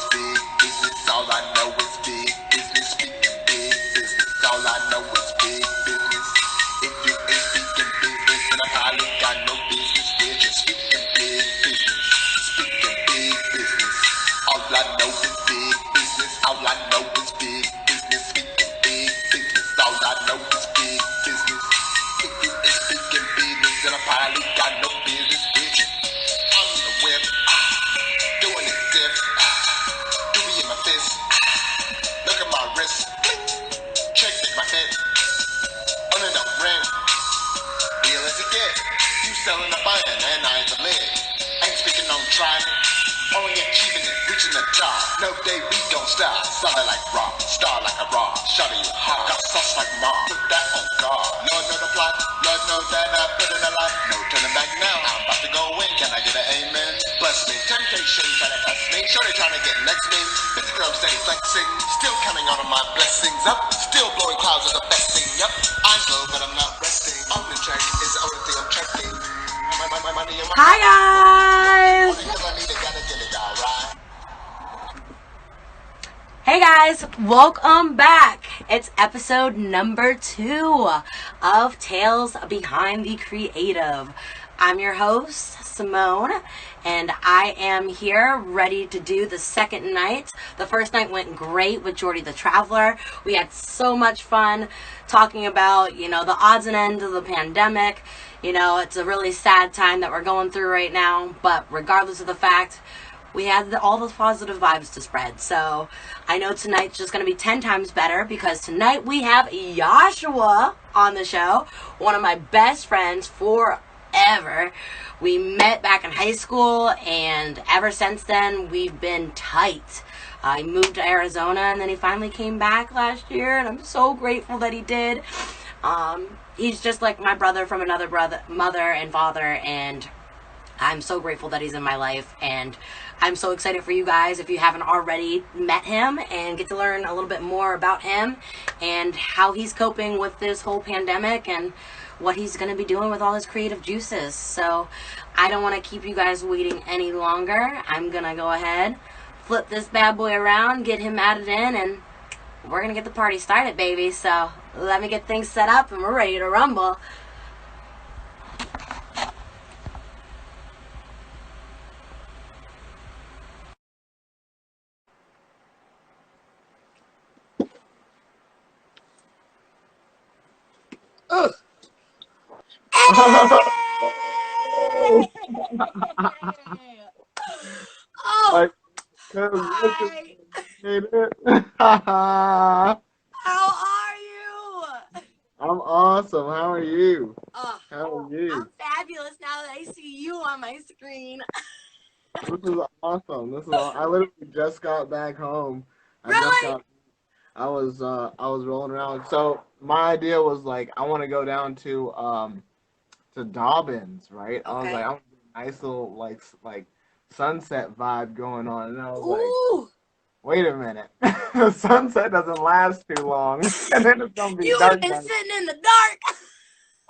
is big business. All I know is big business. Speaking big business. All I know is big business. If you ain't speaking business, then I probably got no business with you. Speaking big business. Speaking big business. All I know is big business. All I know is big business. Speaking big business. All I know is big business. If you ain't speaking business, then I probably got no business with you. I'm in the whip, doing it dip, doobie in my fist. Look at my wrist, check my head, under the ring. Real as it get, you selling the button and I ain't the lid. Ain't speaking on trying it, only achieving it, reaching the top. No day we don't stop. Solid like rock, star like a rock. Shot you hot, got sauce like mom. Put that on guard. Lord know the plot, Lord knows that I put in a lot. No turning back now. I'm about to go in. Can I get an amen? Bless me. Temptation trying to test me. Sure they trying to get next me. Busy girl steady flexing. Still counting on my blessings up. Still blowing clouds are the best thing. Yup. I'm slow but I'm not resting. On the track is the only thing I'm checking. My money and my Hi guys! Hey guys, welcome back. It's episode number 2 of Tales Behind the Creative. I'm your host, Symoné, and I am here ready to do the second night. The first night went great with Jordy the Traveler. We had so much fun talking about, the odds and ends of the pandemic. It's a really sad time that we're going through right now, but regardless of the fact, we had all the positive vibes to spread. So I know tonight's just going to be 10 times better because tonight we have Yeshuwa on the show, one of my best friends forever. We met back in high school, and ever since then we've been tight. He moved to Arizona, and then he finally came back last year, and I'm so grateful that he did. He's just like my brother from another mother and father, and I'm so grateful that he's in my life, and I'm so excited for you guys if you haven't already met him and get to learn a little bit more about him and how he's coping with this whole pandemic and what he's going to be doing with all his creative juices. So I don't want to keep you guys waiting any longer. I'm going to go ahead, flip this bad boy around, get him added in, and we're going to get the party started, baby. So let me get things set up and we're ready to rumble. Oh. Oh, Hi. How are you? I'm awesome. How are you? How are you? I'm fabulous now that I see you on my screen. This is awesome. I literally just got back home. Really? I was rolling around. So my idea was like I want to go down to Dobbins, right? I was Okay. like, I want a nice little like sunset vibe going on, and I was Ooh. like, wait a minute, the sunset doesn't last too long, and then it's gonna be You would have dark. been sitting in the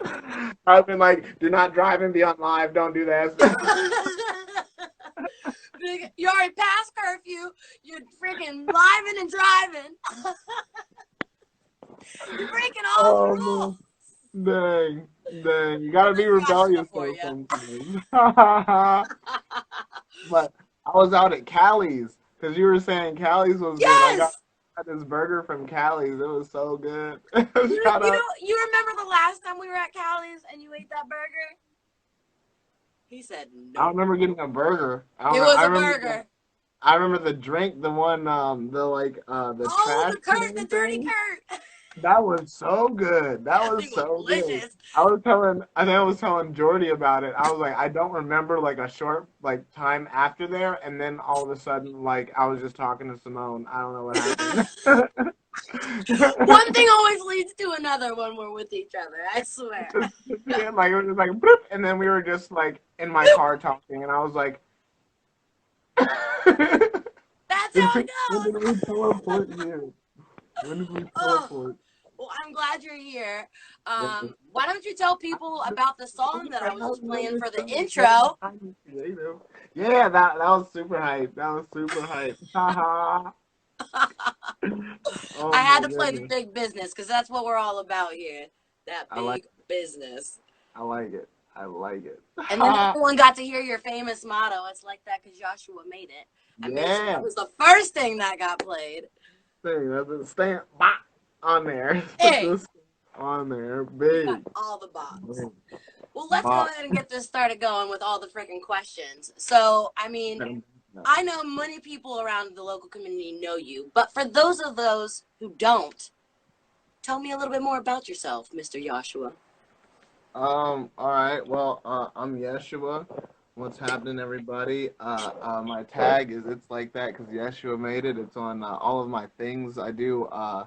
dark. I've been like, do not drive and be on live. Don't do that. You already passed curfew. You're freaking living and driving. You're breaking all the rules. Dang. You gotta be rebellious sometimes. But I was out at Callie's because you were saying Callie's was good. I got this burger from Callie's. It was so good. You remember the last time we were at Callie's and you ate that burger? He said no. I don't remember getting a burger. It was a burger. I remember the drink, the one, the trash. The dirty Kurt. That was so good. That was so delicious. Good. I think I was telling Jordy about it. I was like, I don't remember like a short time after there, and then all of a sudden, like I was just talking to Simone. I don't know what happened. One thing always leads to another when we're with each other. I swear. Yeah, like it was just like, bloop, and then we were just like in my car talking, and I was like, "That's how it goes." When did we teleport here? When did we teleport? Well, I'm glad you're here. Why don't you tell people about the song that I was just playing for the intro? Yeah, that was super hype. That was super hype. Haha. Oh I had my to play the goodness. big business because that's what we're all about here. That I like big business. I like it. I like it. And then everyone got to hear your famous motto. It's like that because Yeshuwa made it. I made sure that Yeah. was the first thing that got played. That's a stamp on there. Put Hey, this on there. you got Big. all the box. Big. Well, let's go Box. ahead and get this started going with all the freaking questions. So, I mean, I know many people around the local community know you, but for those who don't, tell me a little bit more about yourself, Mr. Yeshuwa. All right. Well, I'm Yeshuwa. What's happening, everybody? My tag is It's Like That because Yeshua made it. It's on all of my things. I do. I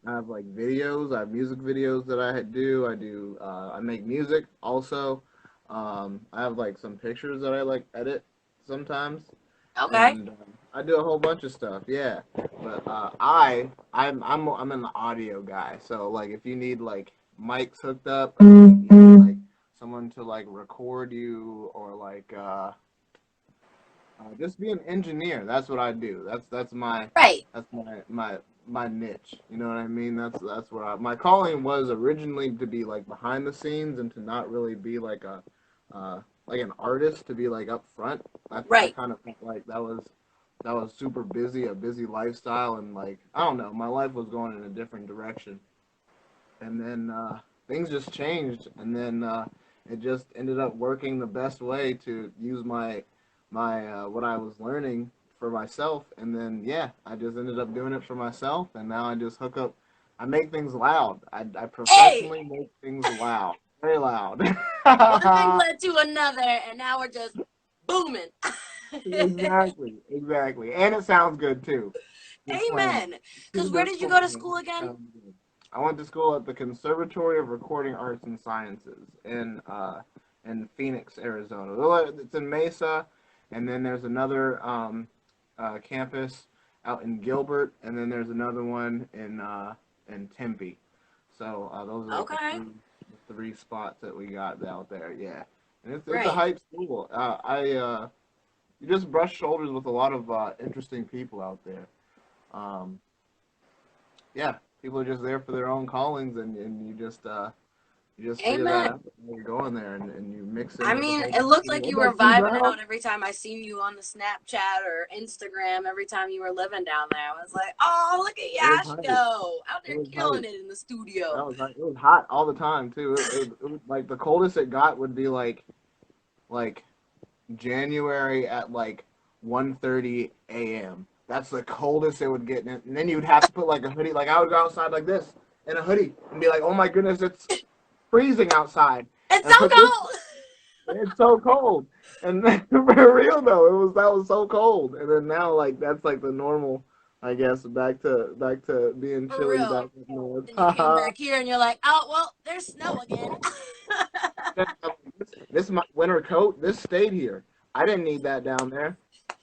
have like videos. I have music videos that I do. I do. I make music also. I have like some pictures that I like edit sometimes, Okay. and I do a whole bunch of stuff. Yeah, but I'm an audio guy. So like, if you need like mics hooked up, or you need, like someone to like record you, or like just be an engineer. That's what I do. Right. That's my niche. You know what I mean? That's what my calling was originally, to be like behind the scenes and to not really be like an artist, to be like up front. I Right. kind of felt like that was super busy, a busy lifestyle, and like I don't know, my life was going in a different direction. And then things just changed, and then it just ended up working the best way to use my what I was learning for myself, and then yeah, I just ended up doing it for myself, and now I just hook up. I make things loud. I Hey, professionally make things loud, very loud. one thing led to another, and now we're just booming. Exactly, and it sounds good too. Just playing. Amen. Because where Just did you go to playing. school It again? sounds good. I went to school at the Conservatory of Recording Arts and Sciences in Phoenix, Arizona. Well, it's in Mesa, and then there's another campus out in Gilbert, and then there's another one in Tempe. So those are like Okay. the three spots that we got out there. Yeah, and it's a Right. hype school. You just brush shoulders with a lot of interesting people out there. Um, yeah, people are just there for their own callings, and you just figure that Amen. out when you're going there, and you mix in I with a mean, whole it bunch of looked people. like What you were about you, vibing bro? out every time I seen you on the Snapchat or Instagram. Every time you were living down there, I was like, "Oh, look at It was Yash hype. go out It there was killing hype. it in the studio." That was hype. It was hot all the time too. It was like the coldest it got would be like January at like 1:30 a.m. That's the coldest it would get, and then you'd have to put like a hoodie. Like I would go outside like this in a hoodie and be like, "Oh my goodness, it's freezing outside," It's and so put this. cold. It's so cold, and then, for real though, that was so cold, and then now like that's like the normal, I guess. Back to being For chilly back real. up north. Then you came back here and you're like, "Oh, well, there's snow again." This my winter coat. This stayed here. I didn't need that down there.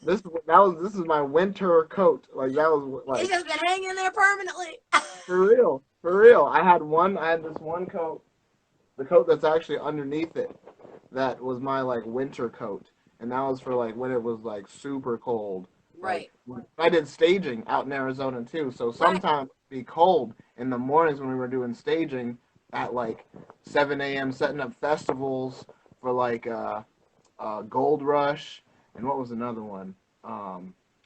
This is my winter coat. Like that was It's like just been hanging there permanently. for real, for real. I had this one coat, the coat that's actually underneath it. That was my like winter coat, and that was for like when it was like super cold. Like Right. I did staging out in Arizona too, so Right. sometimes it'd be cold in the mornings when we were doing staging at like 7 a.m. setting up festivals for like Gold Rush, and what was another one? I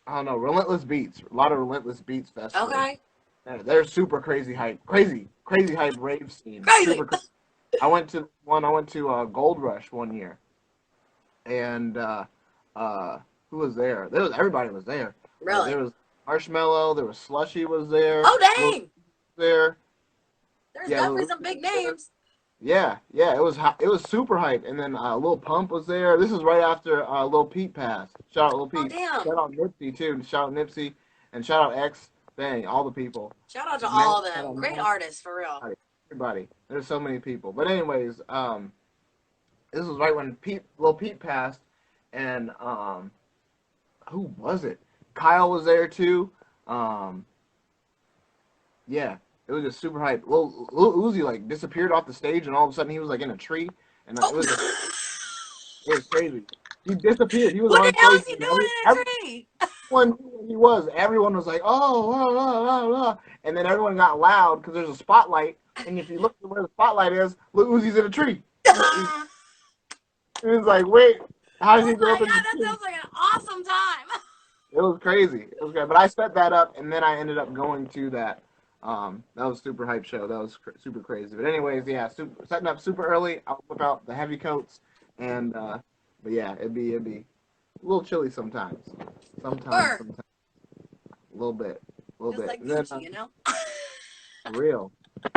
don't know, Relentless Beats. A lot of Relentless Beats festivals. Okay. They're super crazy hype, crazy hype rave scene. Crazy. Super crazy. I went to Gold Rush one year, and who was there? Everybody was there. Like Really? there was Marshmello, there was Slushy was there, Oh, Lil dang. there. There's Yeah, definitely Lil some big was there. names. Yeah, it was super hype. And then Lil Pump was there. This is right after Lil Peep passed. Shout out Lil Oh, Peep. damn. Shout out Nipsey too. Shout out Nipsey and shout out X. Dang, all the people. Shout out to Man, all of shout them. out Great man, artists, for real. everybody. There's so many people. But anyways, this was right when Lil Peep passed, and who was it? Kyle was there too. Um, yeah, it was just super hype. Lil Uzi like disappeared off the stage, and all of a sudden he was like in a tree, and it was just Oh. it was crazy. He disappeared. He was What on the hell stage, is he and doing in a tree? everyone knew who he was. Everyone was like, "Oh, oh, oh, oh, oh," and then everyone got loud because there's a spotlight, and if you look at where the spotlight is, Lil Uzi's in a tree. He was like, "Wait, how did Oh he go my up in god, the that tree?" sounds like an awesome time. It was crazy. It was great. But I set that up, and then I ended up going to that. That was a super hype show. That was super crazy. But anyways, yeah, setting up super early. I'll whip out the heavy coats, and but yeah, it'd be a little chilly sometimes. Or Sometimes, a little just bit. like And then Gucci, you know? for real,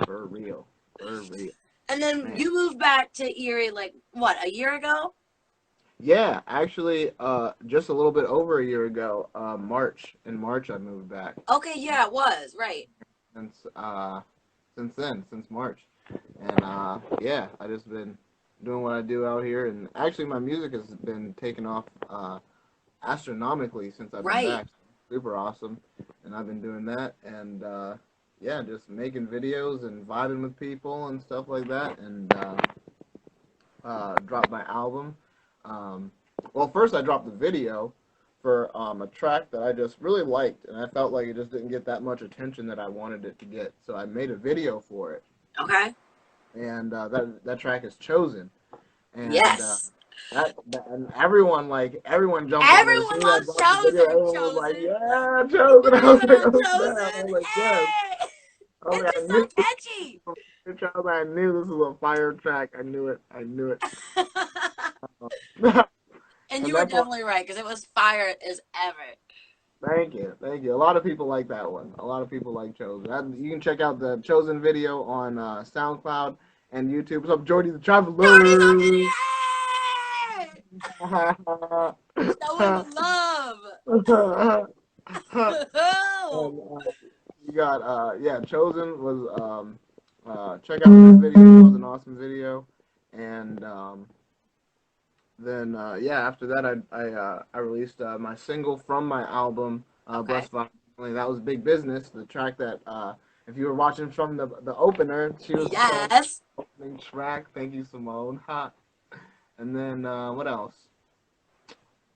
for real, for real, And then man. you moved back to Erie like what, a year ago? Yeah, actually, just a little bit over a year ago, in March, I moved back. Okay, yeah, it was, right. Since since March, and yeah, I just been doing what I do out here, and actually my music has been taking off astronomically since I've been Right. back. Super awesome, and I've been doing that, and yeah, just making videos and vibing with people and stuff like that, and dropped my album. Um, well, first I dropped the video for a track that I just really liked, and I felt like it just didn't get that much attention that I wanted it to get. So I made a video for it, Okay. and that track is Chosen, and Yes. and everyone jumped on it as Everyone soon as I loves dropped the video. Chosen, Everyone was like, Chosen. "Yeah, You Chosen!" can I was blame it like, on "Oh snap!" I Chosen. was like, "Yes." Hey! I was It's like, I just knew so catchy. I knew this was a fire track. I knew it. I knew it. And And you were that's what. definitely right, because it was fire as ever. Thank you, thank you. A lot of people like that one. A lot of people like Chosen. You can check out the Chosen video on SoundCloud and YouTube. What's up, Jordy the Jordy's on Traveler? it! Show him the love. And, you got yeah, Chosen was check out that video. It was an awesome video, and then yeah, after that I released my single from my album, Okay. Blessed by Family. That was Big Business, the track that if you were watching from the opener, she was performing Yes. the opening track. Thank you, Simone. Ha. And then what else?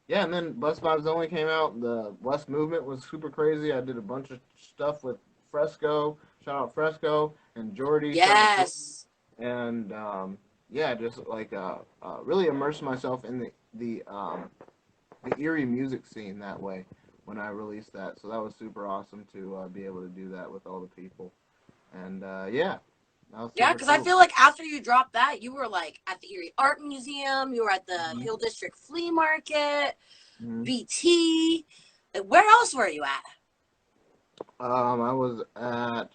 Yeah, and then Blessed Vibes Only came out. The West Movement was super crazy. I did a bunch of stuff with Fresco. Shout out Fresco and Jordy setting up, Yes. and yeah, just like really immerse myself in the Erie music scene that way when I released that. So that was super awesome to be able to do that with all the people. And yeah, that was Yeah, super because I cool. feel like after you dropped that, you were like at the Erie Art Museum, you were at the Mhm. Hill District Flea Market, Mhm. BT. Like, where else were you at? I was at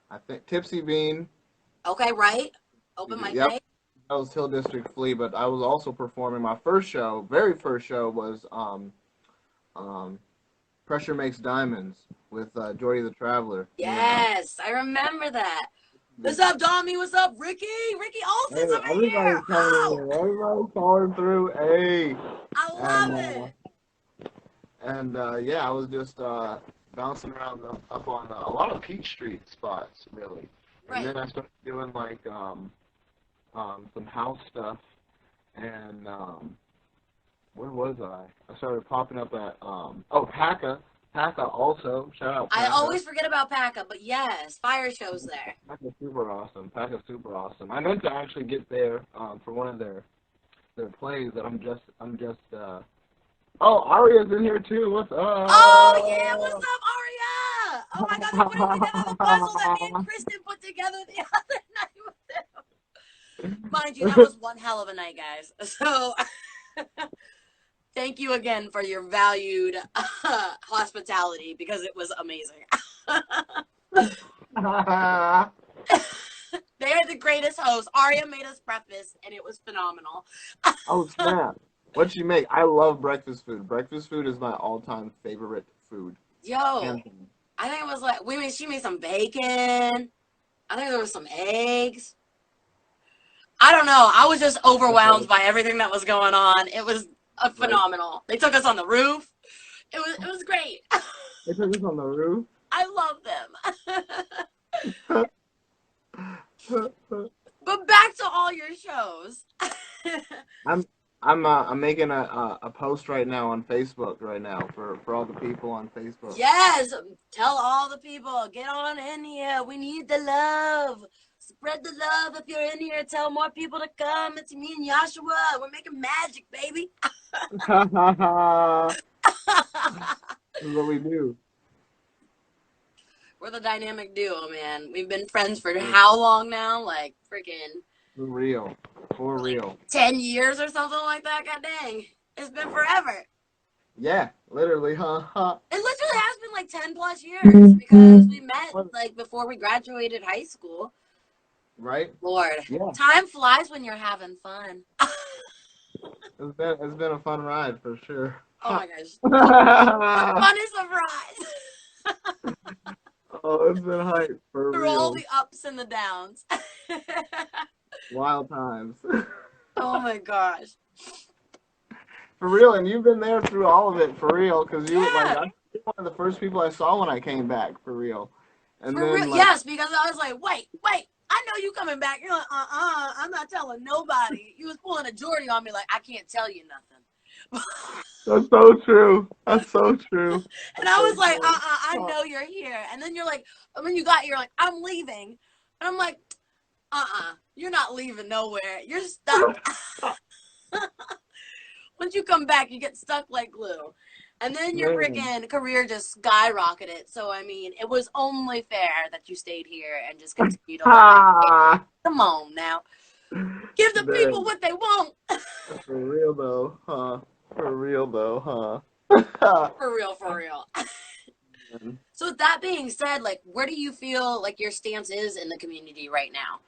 I think Tipsy Bean. Okay, right? Open mic Yep, night. that was Hill District Flea, but I was also performing my first show. Very first show was um, Pressure Makes Diamonds with Jordy the Traveler. Me and Yes, I remember that. Hey, What's up, Dommy? What's up, Ricky? Ricky Olsen's over everybody's here. coming Oh, in. Everybody's calling through. Hey, I and love it. yeah, I was just bouncing around up on a lot of Peach Street spots, really. And Right. then I started doing like some house stuff, and where was I? I started popping up at Paca also. Shout out I Paca. always forget about Paca, but yes, fire shows there. Paca's super awesome. Paca's super awesome. I meant to actually get there for one of their plays that I'm just oh, Aria's in here too. What's Oh yeah, what's up? up, Aria? Oh my God, they're putting together the puzzle that me and Kristen put together the other night with them. Mind you, that was one hell of a night, guys. So thank you again for your valued hospitality because it was amazing. They are the greatest hosts. Aria made us breakfast, and it was phenomenal. Oh snap! What'd she make? I love breakfast food. Breakfast food is my all-time favorite food. Yo, Hands down. I think it was like she made some bacon. I think there was some eggs. I don't know. I was just overwhelmed by everything that was going on. It was Right? phenomenal. They took us on the roof. It was great. They took us on the roof. I love them. But back to all your shows. I'm I'm making a post right now on Facebook right now for all the people on Facebook. Yes, tell all the people, get on in here. We need the love. Spread the love if you're in here. Tell more people to come. It's me and Yeshuwa. We're making magic, baby. This is what we do. We're the dynamic duo, man. We've been friends for how long now? Like freaking For real. For real. 10 years or something like that. God dang. It's been forever. Yeah, literally, huh? It literally has been like 10 plus years because we met like before we graduated high school. Right? Lord, Yeah. time flies when you're having fun. It's been a fun ride for sure. Oh my gosh. The funnest of rides. Oh, it's been hype for Through real. all the ups and the downs. Wild times. Oh my gosh. For real, and you've been there through all of it, for real, because you Yeah. you're one of the first people I saw when I came back, for real. And For then real, like, yes, because I was like, wait, I know you coming back. You're like, I'm not telling nobody. You was pulling a Jordy on me like, I can't tell you nothing. that's so true. That's so true. And That's I so was like, true. I know you're here. And then you're like, when you got here, you're like, I'm leaving. And I'm like, you're not leaving nowhere. You're stuck. Once you come back, you get stuck like glue. And then your Man. freaking career just skyrocketed. So, I mean, it was only fair that you stayed here and just continued to Ah, come on now. Give the people man. what they want. For real though, huh? For real though, huh? For real, for real. Man. So, with that being said, like, where do you feel like your stance is in the community right now?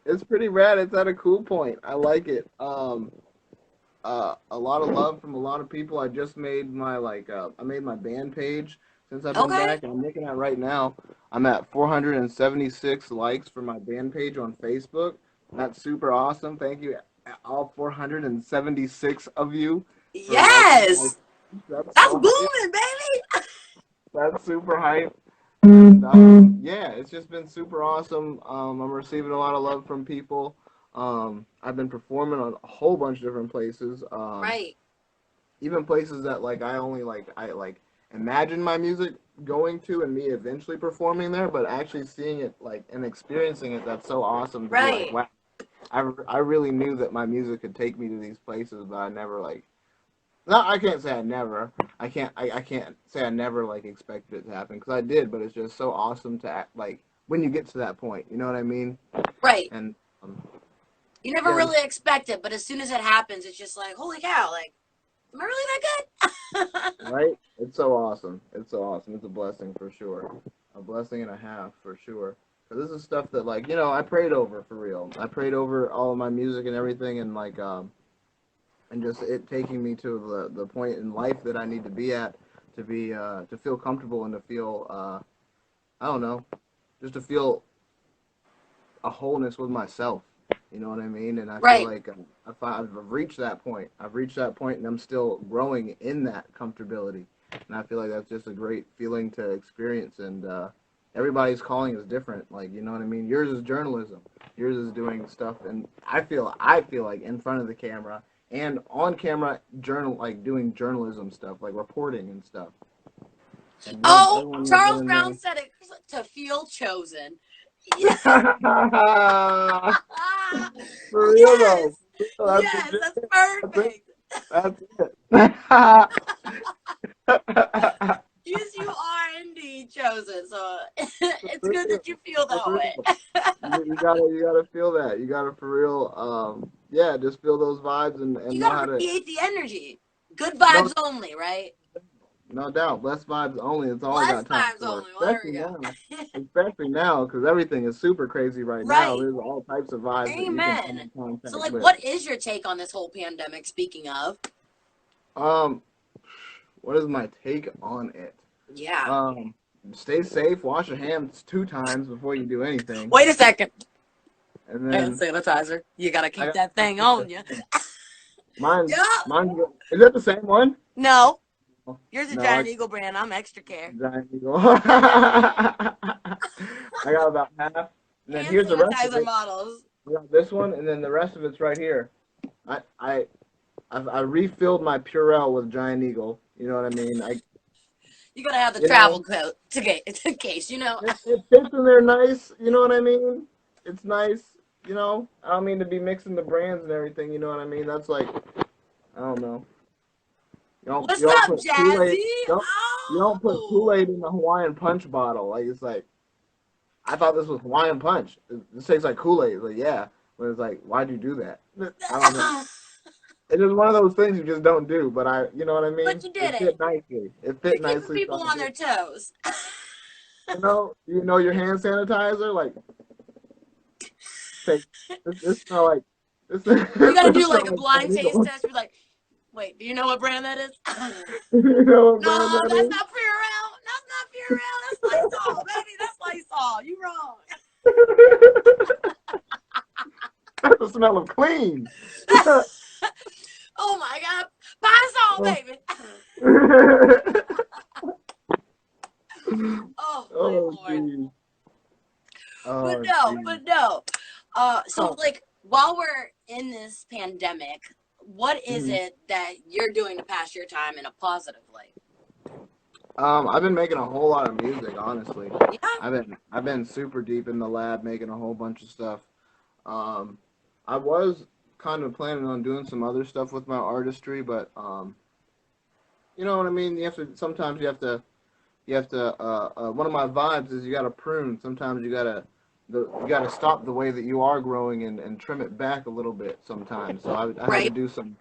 It's pretty rad. It's at a cool point. I like it. A lot of love from a lot of people. I just made my I made my band page since I've been Okay. back, and I'm looking at right now. I'm at 476 likes for my band page on Facebook. That's super awesome. Thank you, all 476 of you. For liking Yes. That's That's so hype. booming, baby. That's super hype. And yeah, it's just been super awesome. I'm receiving a lot of love from people. I've been performing on a whole bunch of different places. Right. Even places that I imagine my music going to and me eventually performing there, but actually seeing it like and experiencing it, that's so awesome to be Right. like, wow, I really knew that my music could take me to these places, but I never no, I can't say I never. I can't say I never like expected it to happen because I did, but it's just so awesome to act, like when you get to that point, you know what I mean? Right. And um, You never yeah, really expect it, but as soon as it happens, it's just like, holy cow, like, am I really that good? right? It's so awesome. It's so awesome. It's a blessing for sure. A blessing and a half for sure. Because this is stuff that I prayed over for real. I prayed over all of my music and everything, and and just it taking me to the point in life that I need to be at to be to feel comfortable and to feel I don't know, just to feel a wholeness with myself. You know what I mean? And I feel Right. like I've reached that point. I've reached that point, and I'm still growing in that comfortability. And I feel like that's just a great feeling to experience. And everybody's calling is different. Like, you know what I mean? Yours is journalism. Yours is doing stuff, and I feel like in front of the camera and on camera, doing journalism stuff, like reporting and stuff. And Oh, everyone Charles in Brown there. said it to feel chosen. Yes. For real though. Yes. That's Yes, legit. that's That's it. perfect. That's it. Yes, you are indeed chosen. So it's For good real. that you feel For that way. real. You gotta feel that. You gotta for real. Yeah, just feel those vibes and You know how gotta to. radiate the energy. Good No, vibes only, right? no doubt. Blessed vibes only. That's all I Blessed got time vibes for. only. Well, there we go. Especially now, because everything is super crazy right now. Right. There's all types of vibes that you can come Amen. in contact So, like, with. what is your take on this whole pandemic? Speaking of, Um, what is my take on it? yeah. Stay safe. Wash your hands 2 times before you do anything. Wait a second. And Hand then sanitizer. You gotta I keep got that thing on you. mine's Yeah. is that the same one? No, yours is No, Giant Eagle brand. I'm extra care. Giant Eagle. I got about half. And then Hand here's the rest of sanitizer it. models. I got this one, and then the rest of it's right here. I refilled my Purell with Giant Eagle. You know what I mean? You gotta have the You travel know, coat to get in case, you know. it fits in there nice. You know what I mean? It's nice. You know, I don't mean to be mixing the brands and everything. You know what I mean? That's like, I don't know. What's You don't up, put Kool-Aid. Jazzy? You don't put Oh, Kool-Aid in the Hawaiian Punch bottle. Like it's like I thought this was Hawaiian Punch. This tastes like Kool-Aid. Like yeah, but it's like why'd you do that? I don't know. It's just one of those things you just don't do. But you know what I but mean? you did It it. fit nicely. It You're fit keeping nicely, people so I on did. their toes. You know your hand sanitizer. Like take this smell like this. You gotta This do smell like a like blind Giant taste Eagle. test. Be like, wait, do you know what brand that is? You know what brand No, that that's is? not Purell. That's not Purell. That's Lysol, baby. That's Lysol. You wrong. That's the smell of clean. Oh my God. Lysol, baby. Oh my Oh, Lord. geez. But Oh, no, geez. but no. So Huh. like while we're in this pandemic, what is Mhm. it that you're doing to pass your time in a positive light? I've been making a whole lot of music, honestly. Yeah, I've been super deep in the lab making a whole bunch of stuff. Um, I was kind of planning on doing some other stuff with my artistry, but you know what I mean. Sometimes you have to. One of my vibes is you got to prune. Sometimes you gotta stop the way that you are growing and trim it back a little bit. Sometimes, so I had to right. do some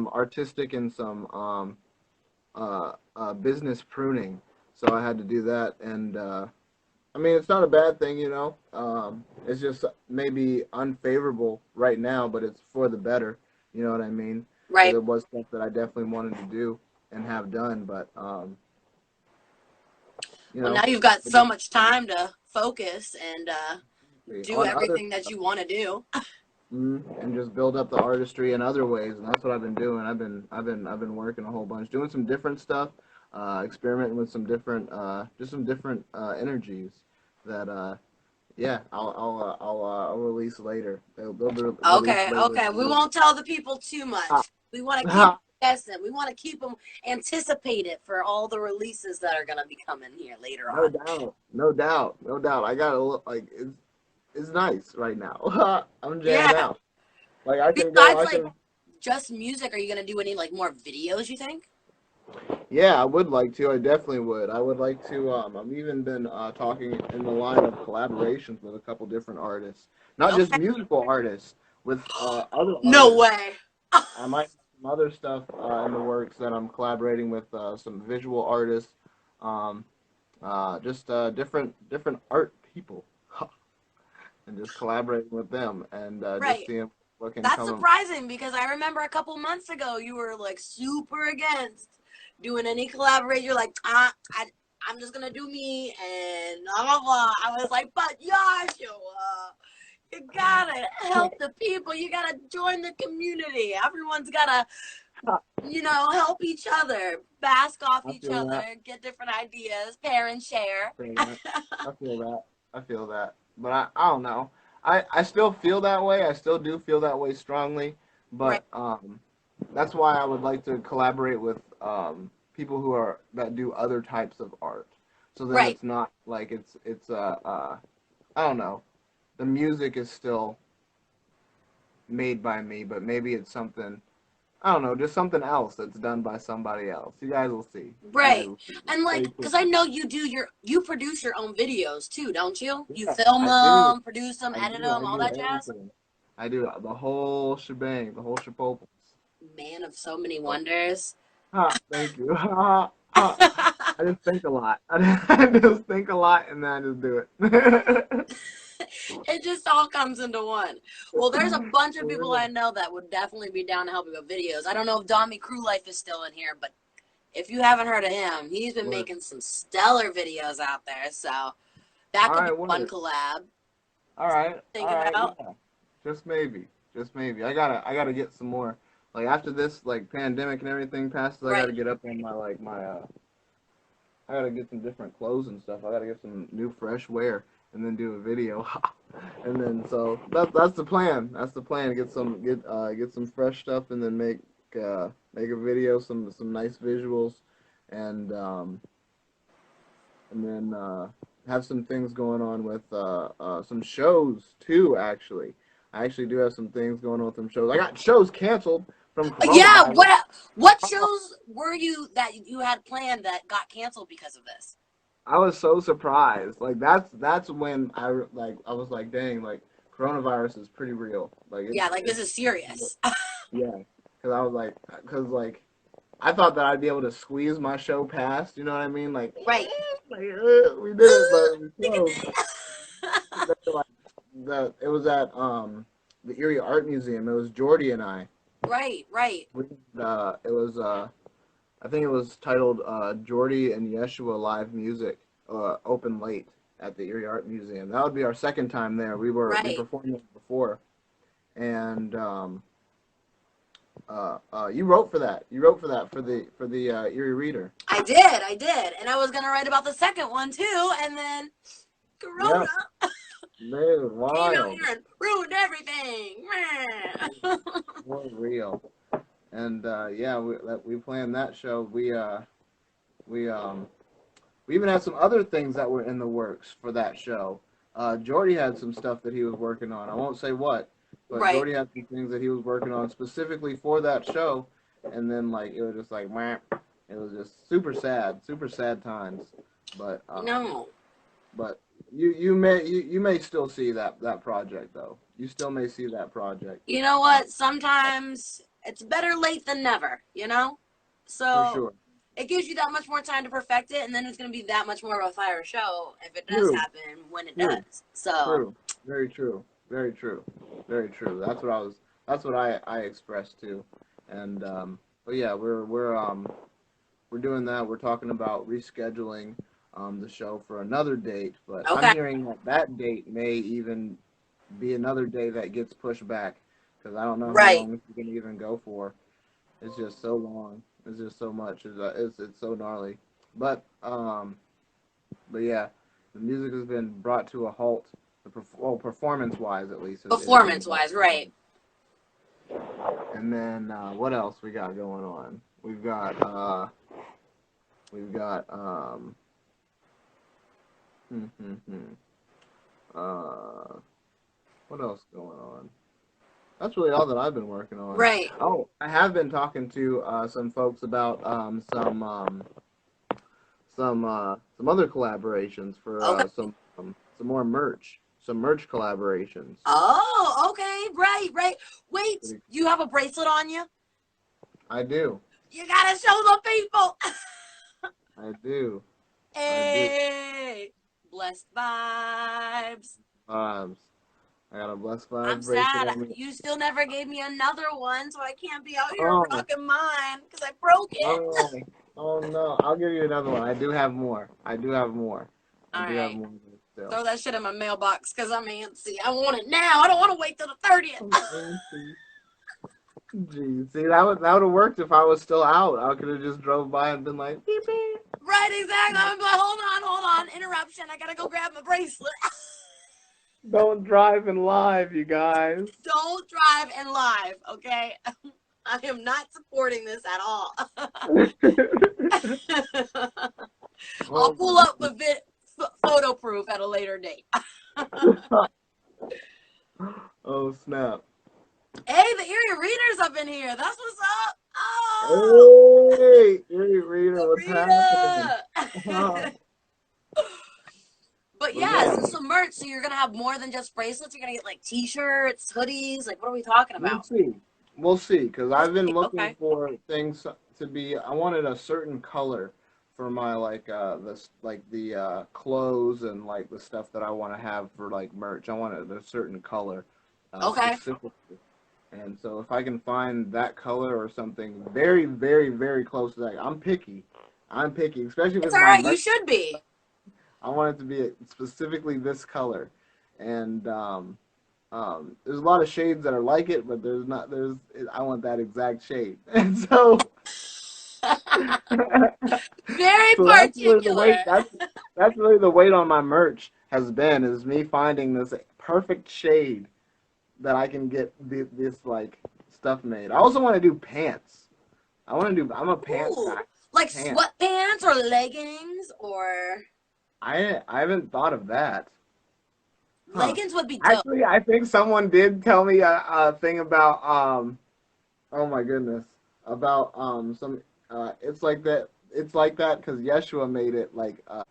artistic and some business pruning. So I had to do that, and I mean it's not a bad thing, you know. It's just maybe unfavorable right now, but it's for the better. You know what I mean? Because Right. it was stuff that I definitely wanted to do and have done, but you Well, now know, you've got it so just much time to focus and do on other everything that you want to do. and just build up the artistry in other ways, and that's what I've been doing. I've been working a whole bunch, doing some different stuff, experimenting with some different, just some different energies that, yeah, I'll release later. They'll be released Okay, later in okay. the We year. won't tell the people too Ha, much. We want to keep them ha, guessing. We want to keep them anticipated for all the releases that are going to be coming here later no on. doubt, no doubt, no doubt. I got to look like it's nice right now. I'm jamming Yeah. out. Besides, I like, can. just music, are you going to do any, like, more videos, you think? Yeah, I would like to. I definitely would. I would like to. I've even been talking in the line of collaborations with a couple different artists, not just Okay. musical artists, with other No artists. way. I might have some other stuff in the works that I'm collaborating with some visual artists, um, just different art people, and just collaborating with them and just Right. seeing what can That's come. surprising because I remember a couple months ago you were, like, super against doing any collaboration. You're like, I'm just going to do me and blah, blah, blah. I was like, but Yeshuwa. You gotta help the people. You gotta join the community. Everyone's gotta, help each other, bask off I each feel other, that. get different ideas, pair and share. I feel that. I feel that. I feel that. But I don't know. I still feel that way. I still do feel that way strongly. Right, But that's why I would like to collaborate with people that do other types of art. So then right, it's not like it's I don't know. The music is still made by me, but maybe it's something I don't know, just something else that's done by somebody else. You guys will see. You guys right. will see. And Stay like, cause I tuned. know you produce your own videos too, don't you? You Yeah, film I do. them, produce them, I edit do. them, I all do that jazz. everything. I do the whole shebang, the whole shapoples. Man of so many So, wonders. thank you. I just think a lot. I just think a lot and then I just do it. It just all comes into one. Well, there's a bunch of For people I real. know that would definitely be down to help you with videos. I don't know if Dommy Crew Life is still in here, but if you haven't heard of him, he's been Word. making some stellar videos out there. So that All could be right, one word. collab. All Think right, about. yeah. Just maybe. Just maybe. I gotta get some more. Like after this like pandemic and everything passes, I Right. gotta get up on my I gotta get some different clothes and stuff. I gotta get some new fresh wear and then do a video. And then so that's the plan. That's the plan. Get some fresh stuff and then make a video, some nice visuals, and then have some things going on with some shows too. Actually, I actually do have some things going on with some shows. I got shows canceled from Yeah, coronavirus. what shows were you that you had planned that got canceled because of this? I was so surprised. Like that's when I was like, dang, like coronavirus is pretty real. Like Yeah, like this is serious. yeah, because I was like, because like I thought that I'd be able to squeeze my show past. You know what I mean? Like, Right. like we did it, but we closed. Like, it was at the Erie Art Museum. It was Jordy and I. Right, right. It was I think it was titled Jordy and Yeshuwa Live Music Open Late at the Erie Art Museum. That would be our second time there. We Right. performed it before, and you wrote for that. You wrote for that for the Erie Reader. I did. And I was gonna write about the second one too, and then Corona Man, came out wild. here and ruined everything. More real. And yeah, we planned that show. We even had some other things that were in the works for that show. Jordy had some stuff that he was working on. I won't say what, but Right. Jordy had some things that he was working on specifically for that show. And then like it was just like, meh. It was just super sad times. But No. but you may still see that project though. You still may see that project You know what? Sometimes it's better late than never, you know? for So sure. it gives you that much more time to perfect it, and then it's going to be that much more of a fire show if it does True. happen when it True. does. So, True. Very true. Very true. Very true. That's what I expressed too. And but yeah, we're doing that. We're talking about rescheduling the show for another date, but I'm okay. hearing that date may even be another day that gets pushed back because I don't know how Right. long we can even go for. It's just so long. It's just so much. It's so gnarly. But yeah, the music has been brought to a halt. Performance wise, at least. Performance-wise, right. And then what else we got going on? We've got hmm, hmm, hmm. What else going on? That's really all that I've been working on. Right. Oh, I have been talking to some folks about some other collaborations for Okay. some more merch, some merch collaborations. Oh, okay. Right. Wait, you have a bracelet on you? I do. You got to show the people. I do. Hey, blessed vibes. I got a Blessed I'm Vibes bracelet sad. on me. You still never gave me another one, so I can't be out here Oh. rocking mine because I broke it. Oh no! I'll give you another one. I do have more. I do have more Alright. still. Throw that shit in my mailbox because I'm antsy. I want it now. I don't want to wait till the 30th. Gee, see that would have worked if I was still out. I could have just drove by and been like, beep beep. Right, exactly. I'm like, hold on. Interruption. I gotta go grab my bracelet. Don't drive in live, you guys. Don't drive and live, okay? I am not supporting this at all. I'll pull up with photo proof at a later date. Oh snap! Hey, the Erie Readers up in here. That's what's up. Oh, Hey, Erie Reader, what's happening? But yeah, so some merch. So you're gonna have more than just bracelets. You're gonna get like T-shirts, hoodies. Like, what are we talking about? We'll see. Because I've been looking Okay. for things to be. I wanted a certain color for my the clothes and like the stuff that I want to have for like merch. I wanted a certain color. Okay. Specifically. And so if I can find that color or something very, very, very close to that, I'm picky. Especially if It's it's all my right. merch. You should be. I want it to be specifically this color. And there's a lot of shades that are like it, but I want that exact shade. And so Very So that's really the weight. particular. That's really the weight on my merch has been is me finding this perfect shade that I can get this like stuff made. I also want to do pants. I want to do. I'm a pants Ooh, guy. like Pants. sweatpants or leggings or I haven't thought of that. Huh. leggings would be dope. Actually, I think someone did tell me a thing about oh my goodness about some it's like that because Yeshua made it like are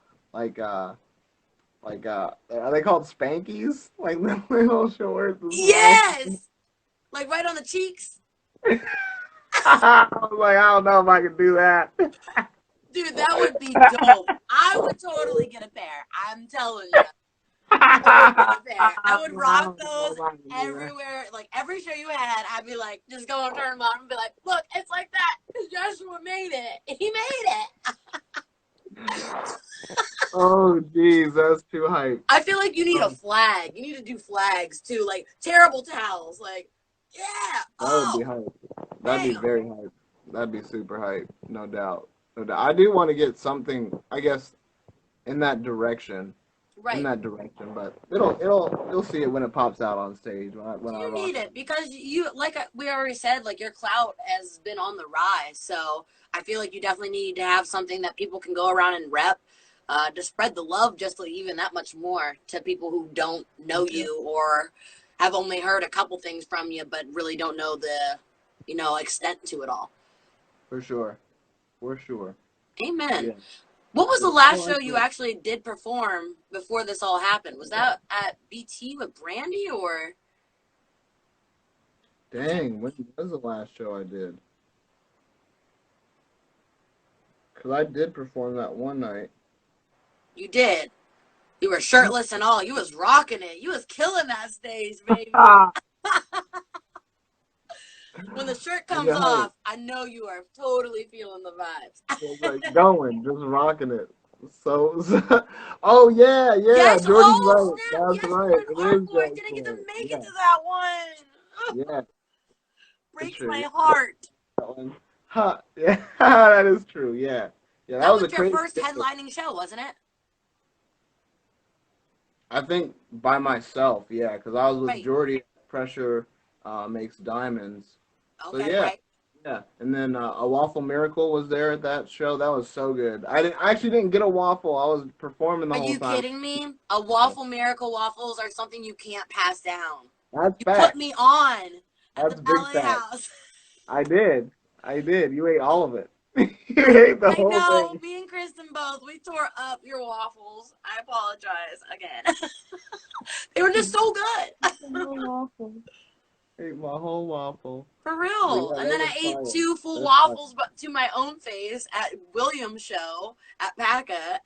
they called spankies like the little shorts as well. Yes, like right on the cheeks. I was like I don't know if I can do that. Dude, that would be dope. I would totally get a pair. I'm telling you. I would get a pair. I would I rock don't know those if I can do that. everywhere. Like every show you had, I'd be like, just go and turn them on and be like, look, it's like that. Joshua made it. He made it. Oh geez, that's too hype. I feel like you need a flag. You need to do flags too, like terrible towels. Like, yeah. That would be Oh, hype. That'd be damn. very hype. That'd be super hype, no doubt. No doubt. I do want to get something, I guess, in that direction. In Right. that direction, but you'll see it when it pops out on stage when I You rock need it. it because you, like we already said, like your clout has been on the rise. So I feel like you definitely need to have something that people can go around and rep, to spread the love just like even that much more to people who don't know Yeah, you or have only heard a couple things from you, but really don't know the, extent to it all. for sure, for sure. Amen. Yeah, What was the 'cause I last show like you it. actually did perform before this all happened? Was that at BT with Brandy or? I'm trying. Dang, when was the last show I did? Cause I did perform that one night. You did. You were I'm shirtless and all. You was rocking it. You was killing that stage, baby. ah, When the shirt was comes it hype? off, I know you are totally feeling the vibes. It was like going, just rocking it. Oh yeah, yeah, Yes. Jordy's Oh, right. snap. That's Yes, you right. were an It art is boy. Jordy's Didn't get to right. make it Yeah, to that one. yeah, that's Breaks true. my Yeah, heart. that one. Huh, yeah, that is true. Yeah, yeah, that That was was a your crazy first show. headlining show, wasn't it? I think by myself, yeah, because I was with Right. Jordy at Pressure Makes Diamonds. So Okay, yeah, right. yeah, and then a Waffle Miracle was there at that show. That was so good. I actually didn't get a waffle. I was performing the Are whole you time. kidding me? A waffle miracle waffles are something you can't pass down. That's You put facts. me on at the That's big ballet facts. house. I did. I did. You ate all of it. You ate the I whole know. thing. Me and Kristen both. We tore up your waffles. I apologize again. They were just so good. Ate my whole waffle. Ate my whole waffle. For But real. yeah, And that then was I ate fire. 2 full That's fire. waffles but to my own face at William's show at PACA.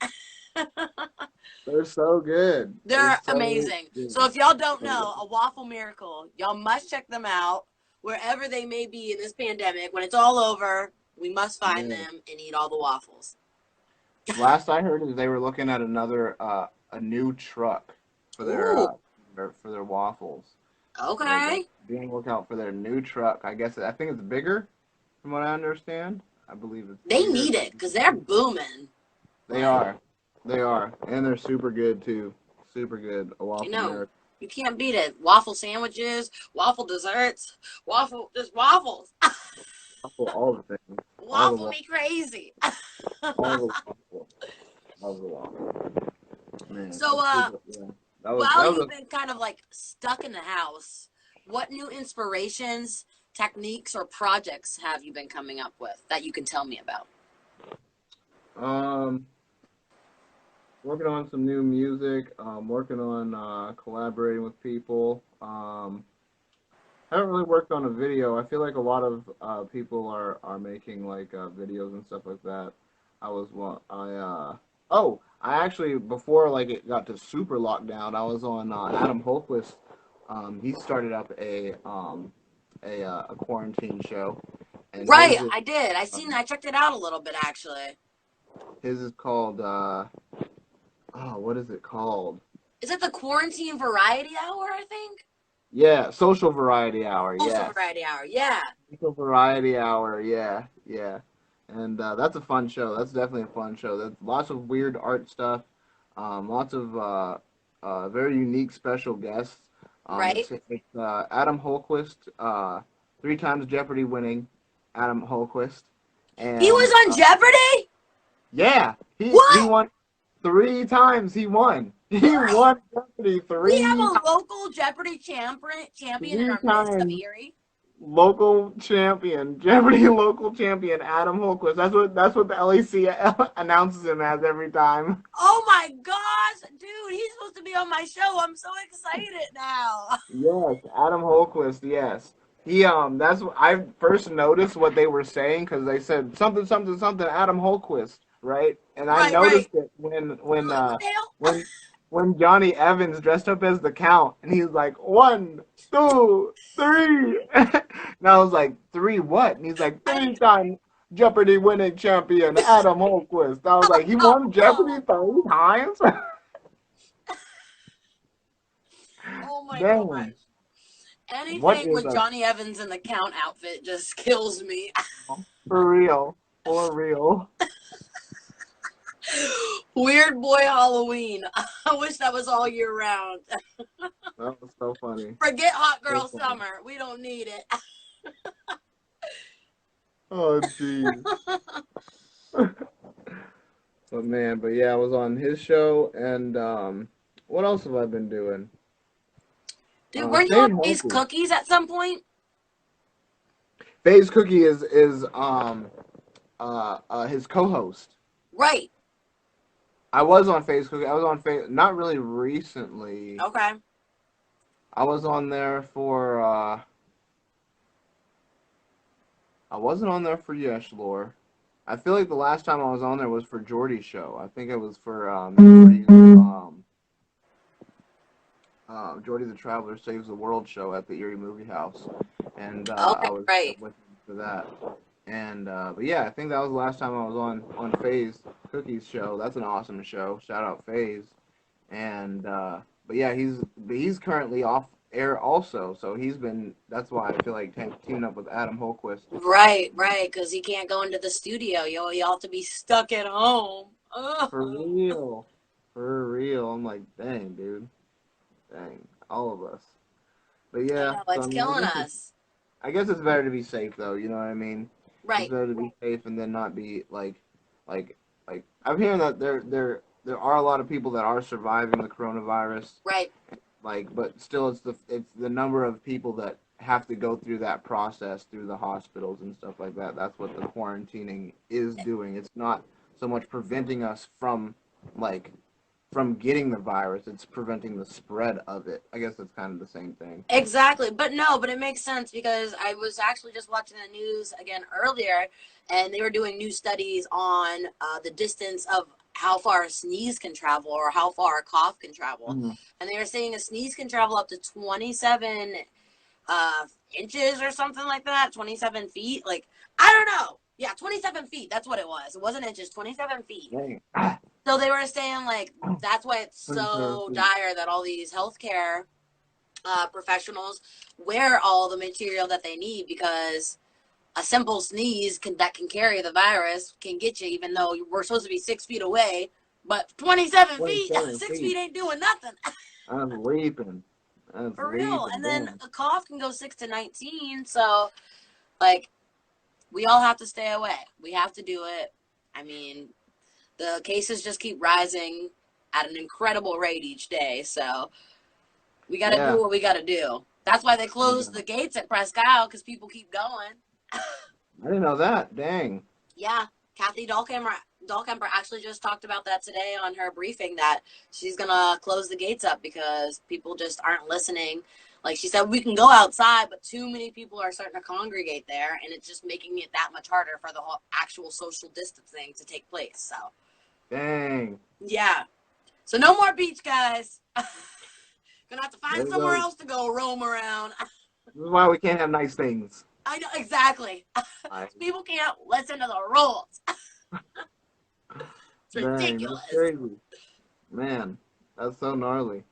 They're so good. They're They're so amazing. good. So if y'all don't So good. know, a waffle miracle, y'all must check them out wherever they may be in this pandemic. When it's all over, we must find Yeah. them and eat all the waffles. Last I heard is they were looking at a new truck for Ooh, for their waffles. They're okay. being look out for their new truck. I think it's bigger, from what I understand. I believe it's They bigger. need it because they're booming. They Like, are, they are, and they're super good too. Super good. A you waffle know, miracle. you can't beat it. Waffle sandwiches, waffle desserts, just waffles. Waffle, all the things, all the Waffle waffle, me crazy. all the waffle, all the waffle. Man, So, it's super. Yeah, while that you've was been kind of like stuck in the house, what new inspirations, techniques, or projects have you been coming up with that you can tell me about? working on some new music. Working on collaborating with people. I haven't really worked on a video. I feel like a lot of people are making like videos and stuff like that. I was one. I actually before like it got to super lockdown, I was on Adam Holquist. He started up a quarantine show, and Right, I did. I seen. um, I checked it out a little bit actually. his is called oh, what is it called? Is it the quarantine variety hour? I think Yeah, Social Variety Hour. social Yes. variety hour. Yeah. Social Variety Hour. Yeah, yeah. And that's a fun show. That's definitely a fun show. There's lots of weird art stuff, lots of very unique special guests. Right? It's Adam Holquist, 3 times Jeopardy winning Adam Holquist, He was and on Jeopardy? yeah, he What? won 3 times. He won. He What? won Jeopardy We have three a local Jeopardy champion in three our midst of times. Erie. Local champion, Jeopardy local champion, Adam Holquist. That's what the LAC announces him as every time. Oh my gosh, dude, he's supposed to be on my show. I'm so excited now. Yes, Adam Holquist. Yes, he That's what I first noticed what they were saying because they said something something something Adam Holquist, right? And I Right, right. noticed it I'm like, what the hell? when when Johnny Evans dressed up as the Count and he's like 1, 2, 3, and I was like 3 what? And he's like 3 time Jeopardy winning champion Adam Holquist. I was like, he won Jeopardy 3 times. Oh my gosh. Dang, what Anything is with a Johnny Evans in the Count outfit just kills me. for real, for real? Weird boy Halloween. I wish that was all year round. That was so funny. Forget hot girl So funny. summer. We don't need it. Oh, jeez. But yeah, I was on his show, and what else have I been doing? Dude, weren't you on Staying these healthy. cookies at some point? FaZe Cookie is his co-host. Right. I was on FaZe Cookie. I was on FaZe not really recently. Okay. I was on there for I wasn't on there for Yeshlor. I feel like the last time I was on there was for Jordy's show. I think it was for Jordy the Traveler Saves the World show at the Erie Movie House, and Okay, I was right. with him for that. And but yeah, I think that was the last time I was on FaZe Cookie's show. That's an awesome show. Shout out FaZe. And but yeah, he's currently off air also. So that's why I feel like teaming up with Adam Holquist. Right, right, because he can't go into the studio. You have to be stuck at home. For Ugh. real. For real. I'm like, dang, dude. Dang. All of us. But I yeah, know, so it's killing us. I guess it's better to be safe though, you know what I mean? It's Right. better to be safe and then not be like I'm hearing that there are a lot of people that are surviving the coronavirus, Right. but still it's the number of people that have to go through that process through the hospitals and stuff like that. That's what the quarantining is doing. It's not so much preventing us like from getting the virus, it's preventing the spread of it. I guess that's kind of the same thing. Exactly. But no, but it makes sense because I was actually just watching the news again earlier and they were doing new studies on the distance of how far a sneeze can travel or how far a cough can travel. Mhm. And they were saying a sneeze can travel up to 27 inches or something like that, 27 feet. Like, I don't know. Yeah, 27 feet. That's what it was. It wasn't inches, 27 feet. Dang. So they were saying, like, that's why it's 27 so feet. dire that all these healthcare professionals wear all the material that they need because a simple sneeze that can carry the virus can get you, even though we're supposed to be 6 feet away. But 27 feet, 27 6 feet. feet ain't doing nothing. I'm leaping. That's For real. leaping. And then Damn. a cough can go 6 to 19. So, like, we all have to stay away. We have to do it. I mean, the cases just keep rising at an incredible rate each day. So we got to Yeah. do what we got to do. That's why they closed the gates at Presque Isle because people keep going. I didn't know that. Dang. Yeah. Kathy Dahlkemper actually just talked about that today on her briefing that she's going to close the gates up because people just aren't listening. Like she said, we can go outside, but too many people are starting to congregate there, and it's just making it that much harder for the whole actual social distancing to take place. So, Dang. yeah. So no more beach, guys. Gonna have to find There you somewhere go. else to go roam around. This is why we can't have nice things. I know, exactly. People can't listen to the rules. It's Dang, ridiculous. that's crazy. Man, that's so gnarly.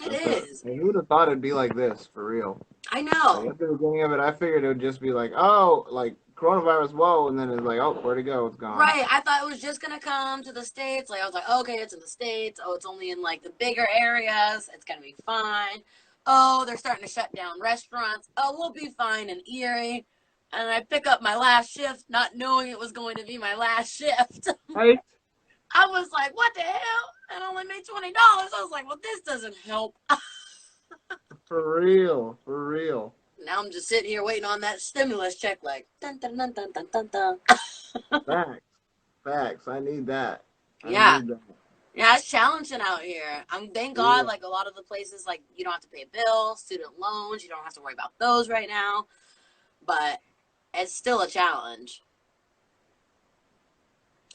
It is. Hey, who would have thought it'd be like this, for real? I Like, know. at the beginning of it, I figured it would just be like, oh, like coronavirus, whoa, and then it's like, oh, where'd it go? It's gone. Right. I thought it was just gonna come to the States. Like I was like, okay, it's in the States. Oh, it's only in like the bigger areas. It's gonna be fine. Oh, they're starting to shut down restaurants. Oh, we'll be fine in Erie. And I pick up my last shift, not knowing it was going to be my last shift. Right? I was like, what the hell? And I only made $20. I was like, well, this doesn't help. For real, for real. Now I'm just sitting here waiting on that stimulus check, like dun dun dun dun dun dun dun. Facts, facts. I need that. Yeah. Need that. Yeah, it's challenging out here. Thank God, like a lot of the places, like you don't have to pay a bill, student loans, you don't have to worry about those right now. But it's still a challenge.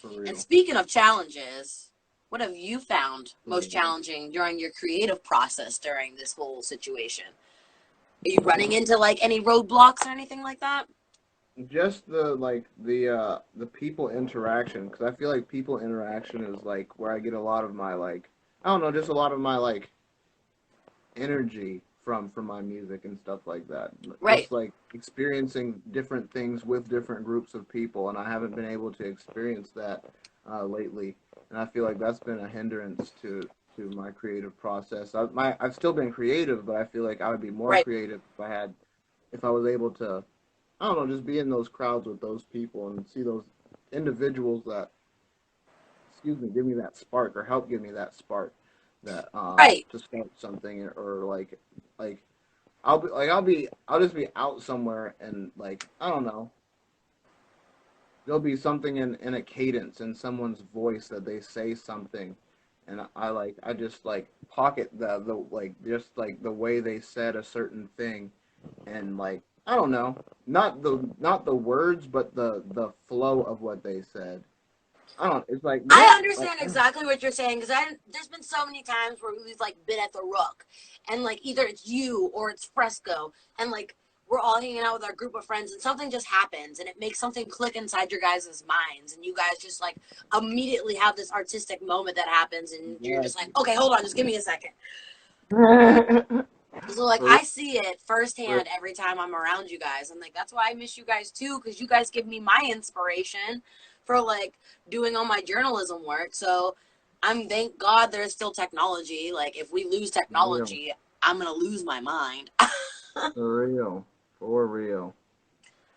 For real. And speaking of challenges, what have you found most challenging during your creative process during this whole situation? Are you running into like any roadblocks or anything like that? Just the people interaction, because I feel like people interaction is like where I get a lot of my like, I don't know, just a lot of my like energy from my music and stuff like that. Right. Just like experiencing different things with different groups of people, and I haven't been able to experience that lately, and I feel like that's been a hindrance to my creative process. I've still been creative, but I feel like I would be more creative if I was able to, I don't know, just be in those crowds with those people and see those individuals that, give me that spark or help give me that spark that to start something, or like I'll just be out somewhere and like, I don't know, there'll be something in a cadence in someone's voice that they say something, and I just like pocket the like just like the way they said a certain thing, and like, I don't know, not the words, but the flow of what they said. I don't. It's like I understand exactly what you're saying, because there's been so many times where we've like been at the Rook, and like either it's you or it's Fresco, and like we're all hanging out with our group of friends, and something just happens, and it makes something click inside your guys' minds, and you guys just like immediately have this artistic moment that happens, and you're just like, okay, hold on, just give me a second. So like I see it firsthand every time I'm around you guys. I'm like, that's why I miss you guys too, because you guys give me my inspiration for like doing all my journalism work. So thank God there's still technology. Like if we lose technology, I'm gonna lose my mind. For real. For real.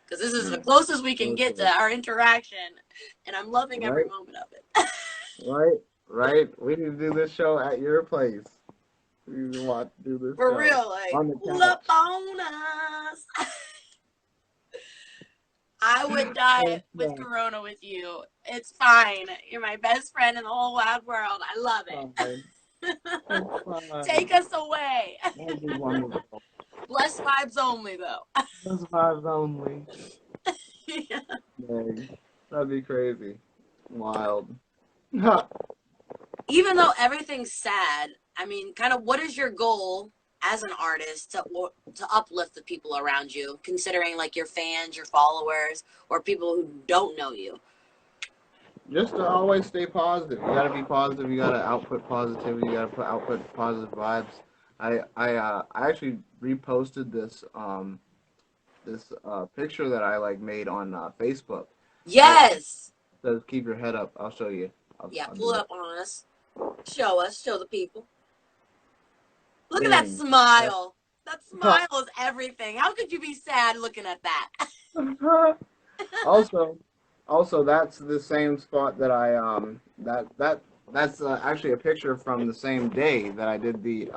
Because this is the closest we can get to our interaction, and I'm loving every moment of it. Right. We need to do this show at your place. We need to do this For show real, like, pull up on us. I would die with Corona with you. It's fine. You're my best friend in the whole wide world. I love it. Take us away. That'd be wonderful. Blessed vibes only, though. Blessed vibes only. Yeah. Dang. That'd be crazy. Wild. Even though everything's sad, I mean, kind of what is your goal as an artist to uplift the people around you, considering like your fans, your followers, or people who don't know you? Just to always stay positive. You gotta be positive. You gotta output positivity. You gotta output positive vibes. I actually reposted this picture that I like made on Facebook. Yes. It says keep your head up. I'll show you. I'll pull it up on us. Show the people. Look at that smile. That smile is everything. How could you be sad looking at that? Also, that's the same spot that I that's actually a picture from the same day that I did the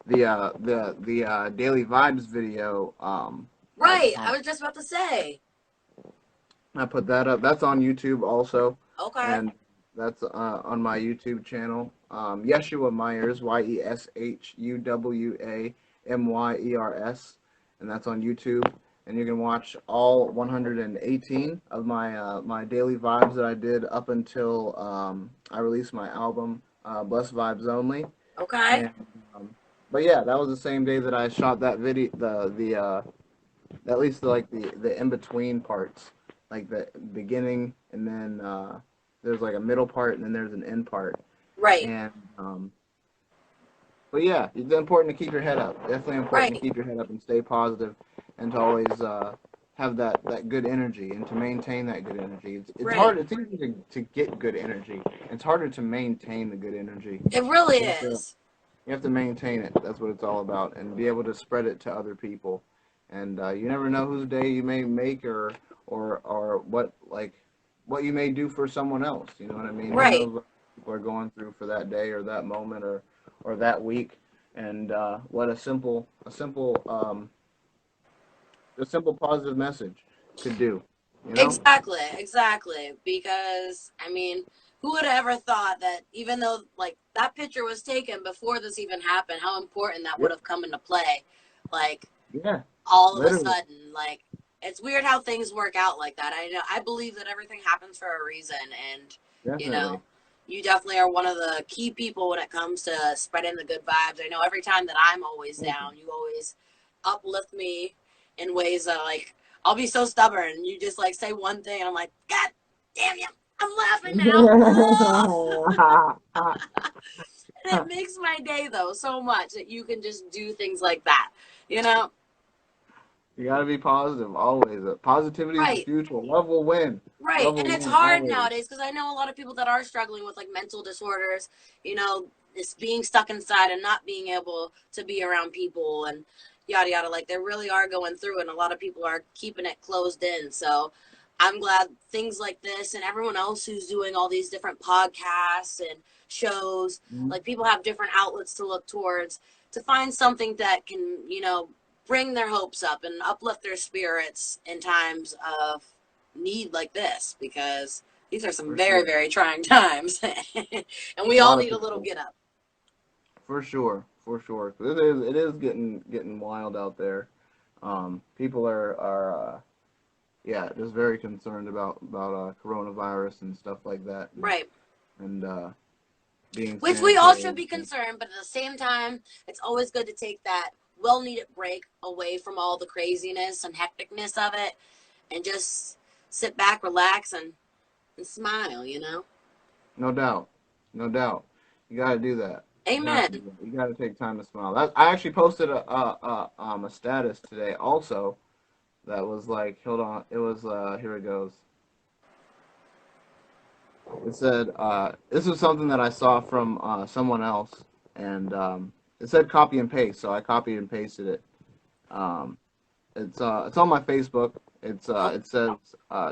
Daily Vibes video. Right, I was just about to say. I put that up. That's on YouTube also. Okay. And that's on my YouTube channel. Yeshuwa Myers, YeshuwaMyers, and that's on YouTube. And you can watch all 118 of my daily vibes that I did up until I released my album, Blessed Vibes Only. Okay. And, but yeah, that was the same day that I shot that video. At least the in between parts, like the beginning, and then there's like a middle part, and then there's an end part. Right. And but yeah, it's important to keep your head up. Definitely important to keep your head up and stay positive, and to always have that good energy and to maintain that good energy. It's Right. hard. It's easy to get good energy. It's harder to maintain the good energy. It really You have to, is. you have to maintain it. That's what it's all about, and be able to spread it to other people. And you never know whose day you may make, or what you may do for someone else. You know what I mean? Who Right. knows what people are going through for that day or that moment or that week, and what a simple positive message could do. You know? Exactly, exactly. Because I mean, who would have ever thought that even though like that picture was taken before this even happened, how important that would Yep. have come into play, like Yeah. all of a Literally. sudden, like it's weird how things work out like that. I know I believe that everything happens for a reason, and you know, Definitely. you definitely are one of the key people when it comes to spreading the good vibes. I know every time that I'm always Thank you. down, you always uplift me in ways that like I'll be so stubborn. You just like say one thing, and I'm like, God damn you, I'm laughing now. And it makes my day though so much that you can just do things like that. You know? You gotta be positive always. Positivity is the Right. future. Love will win. Right. Love And will it's win hard always. nowadays because I know a lot of people that are struggling with like mental disorders, you know, this being stuck inside and not being able to be around people and yada yada. Like they really are going through, and a lot of people are keeping it closed in. So I'm glad things like this and everyone else who's doing all these different podcasts and shows, Mhm. like people have different outlets to look towards to find something that can, you know, bring their hopes up and uplift their spirits in times of need like this, because these are some For very, sure. very trying times. And we A all lot of need a little people. get up. For sure. For sure. It is getting wild out there. People are yeah, just very concerned about coronavirus and stuff like that, Right. and being Which we all sanitary. should be concerned, but at the same time, it's always good to take that well needed break away from all the craziness and hecticness of it and just sit back, relax, and smile, you know? No doubt. No doubt. You got to do that. You have to do Amen. that. You got to take time to smile. I actually posted a status today also that was like, hold on, it was here it goes. It said this was something that I saw from someone else, and it said copy and paste, so I copied and pasted it. Um, it's on my Facebook. Oh, It says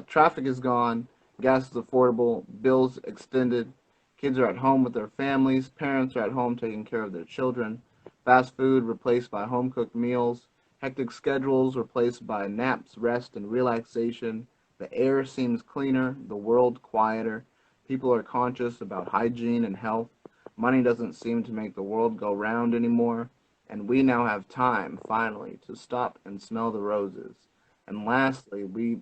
traffic is gone, gas is affordable, bills extended, kids are at home with their families, parents are at home taking care of their children, fast food replaced by home cooked meals, hectic schedules replaced by naps, rest, and relaxation. The air seems cleaner, the world quieter. People are conscious about hygiene and health. Money doesn't seem to make the world go round anymore, and we now have time, finally, to stop and smell the roses. And lastly, we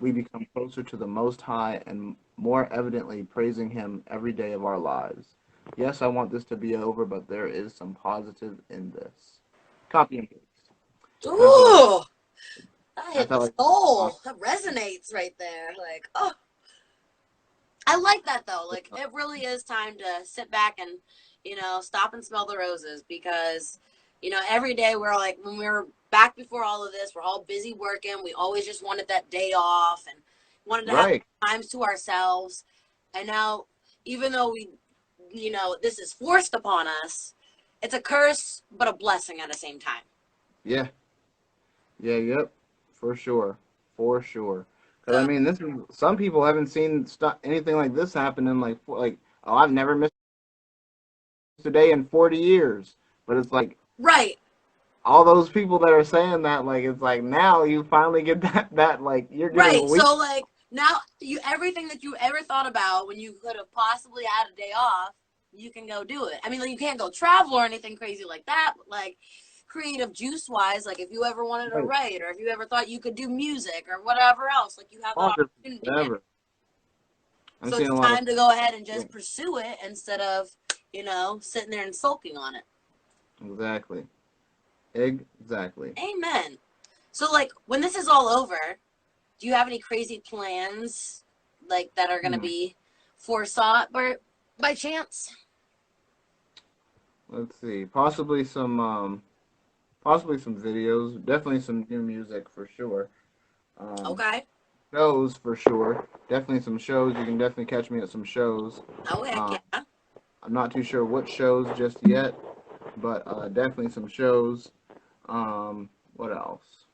become closer to the Most High and more evidently praising Him every day of our lives. Yes, I want this to be over, but there is some positive in this. Copy and paste. And ooh, that I hit felt the like soul. That resonates right there. Like, oh, I like that though. Like it really is time to sit back and, you know, stop and smell the roses because, you know, every day we're like when we were back before all of this, we're all busy working. We always just wanted that day off and wanted to have right. times to ourselves. And now, even though we, you know, this is forced upon us, it's a curse but a blessing at the same time. Yeah. Yeah. Yep. For sure. For sure. Because I So, mean, this is some people haven't seen anything like this happen in like oh, I've never missed a day in 40 years. But it's like right, all those people that are saying that, like, it's like now you finally get that like you're getting a right. week. So like now you everything that you ever thought about when you could have possibly had a day off, you can go do it. I mean, like, you can't go travel or anything crazy like that, but like creative juice wise, like if you ever wanted to Right. write or if you ever thought you could do music or whatever else, like you have that Longer opportunity than now. ever. I'm So seeing it's a lot of time to go ahead and yeah, just pursue it instead of, you know, sitting there and sulking on it. exactly. Exactly. Amen. So like when this is all over, do you have any crazy plans like that are gonna Hmm. be foresought by chance? Let's see. Possibly some videos. Definitely some new music for sure. Okay. Shows for sure. Definitely some shows. You can definitely catch me at some shows. Oh, heck Um, yeah. I'm not too sure what shows just yet, but definitely some shows. What else?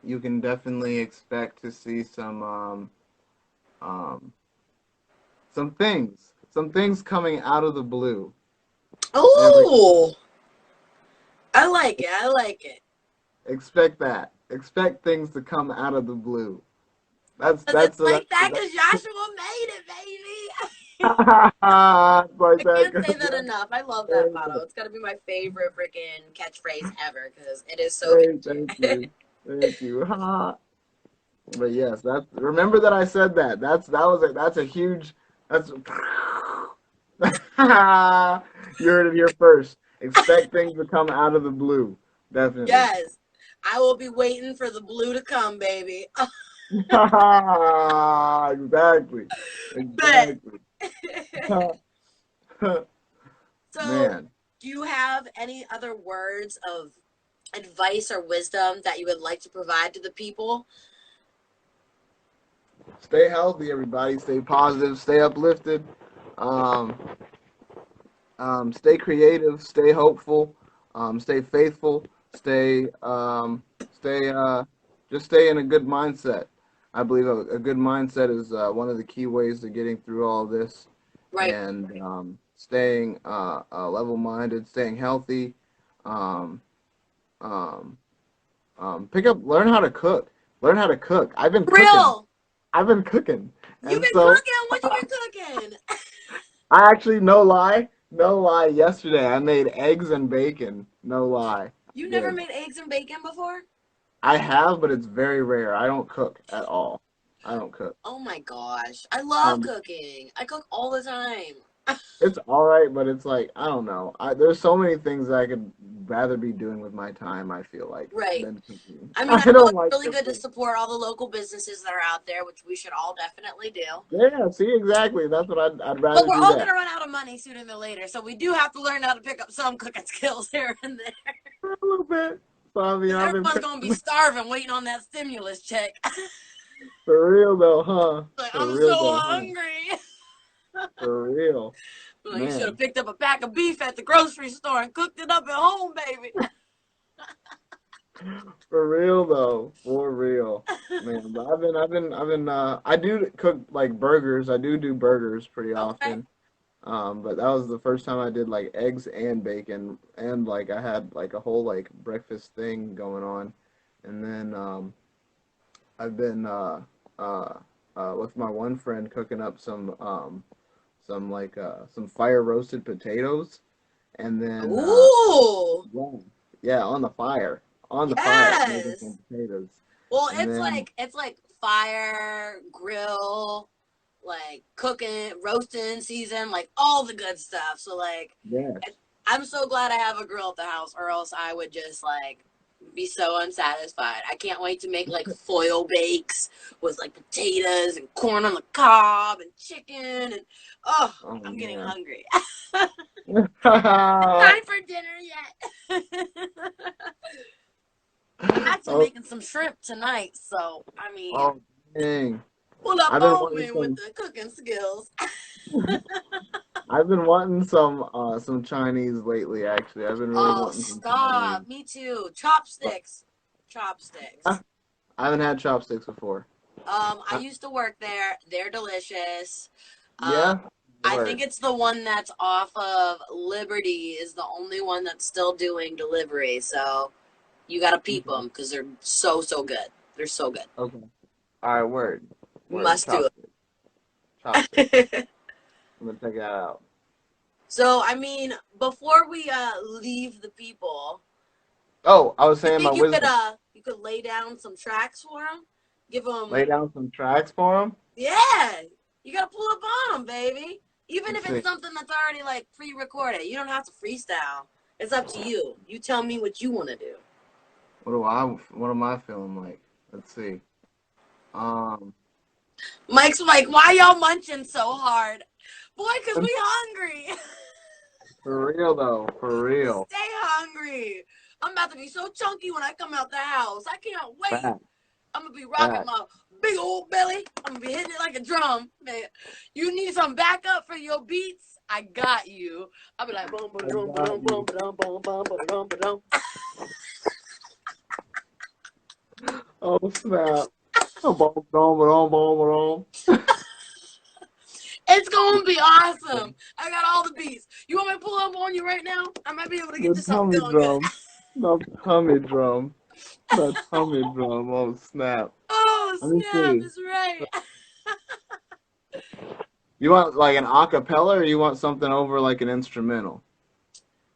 You can definitely expect to see um, some things coming out of the blue. Every Oh, I like it. I like it. expect that. Expect things to come out of the blue. That's Cause it's that's like that because Joshua made it, baby. it's like I that. can't say that enough. I love that motto. It's gotta be my favorite freaking catchphrase ever because it is so Great, thank catchy. you, thank you. But yes, that's remember that I said that. That's a huge. That's you heard it here first. Expect things to come out of the blue. Definitely. Yes, I will be waiting for the blue to come, baby. Exactly. Bet. Exactly. So, Man, do you have any other words of advice or wisdom that you would like to provide to the people? stay healthy, everybody. Stay positive. Stay uplifted. Um, stay creative. Stay hopeful. Stay faithful. Stay. Just stay in a good mindset. I believe a good mindset is one of the key ways to getting through all this, Right. and staying level-minded, staying healthy. Um, um, learn how to cook. Learn how to cook. I've been cooking. Real. I've been cooking, You've and been so cooking. What you been cooking? I actually, no lie. Yesterday I made eggs and bacon. No lie, You I never did. made eggs and bacon before? I have, but it's very rare. I don't cook at all. I don't cook. Oh my gosh. I love Um, cooking. I cook all the time. it's all right, but it's like I don't know. There's so many things that I could rather be doing with my time. I feel like Right. than cooking. I mean, I I know don't it's like really good to cooking. support all the local businesses that are out there, which we should all definitely do. Yeah, see, exactly. That's what I'd But rather we're do all going that to run out of money sooner than later, so we do have to learn how to pick up some cooking skills here and there. for a little bit. So I mean, Because I've been everyone's going to be cooking starving waiting on that stimulus check. for real though, huh? Like, For I'm real so though, huh? hungry. For real, Like, you should have man. picked up a pack of beef at the grocery store and cooked it up at home, baby. For real though, for real, man. But I do cook like burgers. I do burgers pretty Okay. often. But that was the first time I did like eggs and bacon, and like I had like a whole like breakfast thing going on, and then I've been uh, with my one friend cooking up some fire roasted potatoes, and then Ooh. yeah, yeah, on the fire, making some Yes. potatoes. Well, And then it's like fire, grill, like cooking, roasting season, like all the good stuff. So like yes, I'm so glad I have a grill at the house, or else I would just like be so unsatisfied. I can't wait to make like foil bakes with like potatoes and corn on the cob and chicken and oh, oh I'm getting man. hungry. Oh, Time for dinner yet? I'm actually making some shrimp tonight, so I mean, oh dang. pull up I've been on wanting me with some the cooking skills. I've been wanting some Chinese lately actually. I've been really Oh, wanting some Chinese. stop! Me too. But Chopsticks, chopsticks. I haven't had chopsticks before. I used to work there. They're delicious. Um, Yeah? I think Word. it's the one that's off of Liberty is the only one that's still doing delivery. So you gotta peep Okay. them because they're so so good. They're so Okay. All right, word. good. Word. Must do Chopsticks. Chopsticks. it. I'm gonna check that out. So I mean, before we leave the people, Oh, I was you saying my think wisdom. you could lay down some tracks for them? Give them, Lay down some tracks for him. yeah. You gotta pull up on them, baby. Even Let's if it's see. something that's already like pre-recorded, you don't have to freestyle. It's up to you. You tell me what you want to do. What am I feeling like? Let's see. Um Mike's like, why y'all munching so hard? Boy, cause we hungry. for real though, for real. Stay hungry. I'm about to be so chunky when I come out the house. I can't wait. Fact. I'm gonna be rocking my big old belly. I'm gonna be hitting it like a drum, man. You need some backup for your beats? I got you. I'll be like boom, boom, boom, boom, boom, boom, boom, boom, boom, boom. Oh snap! Boom, boom, boom, boom, boom. It's gonna be awesome. I got all the beats. You want me to pull up on you right now? I might be able to get The you something tummy feeling good. drum. The tummy drum. The tummy drum. Oh snap! Oh Let me snap! see. That's right. You want like an acapella, or you want something over like an instrumental?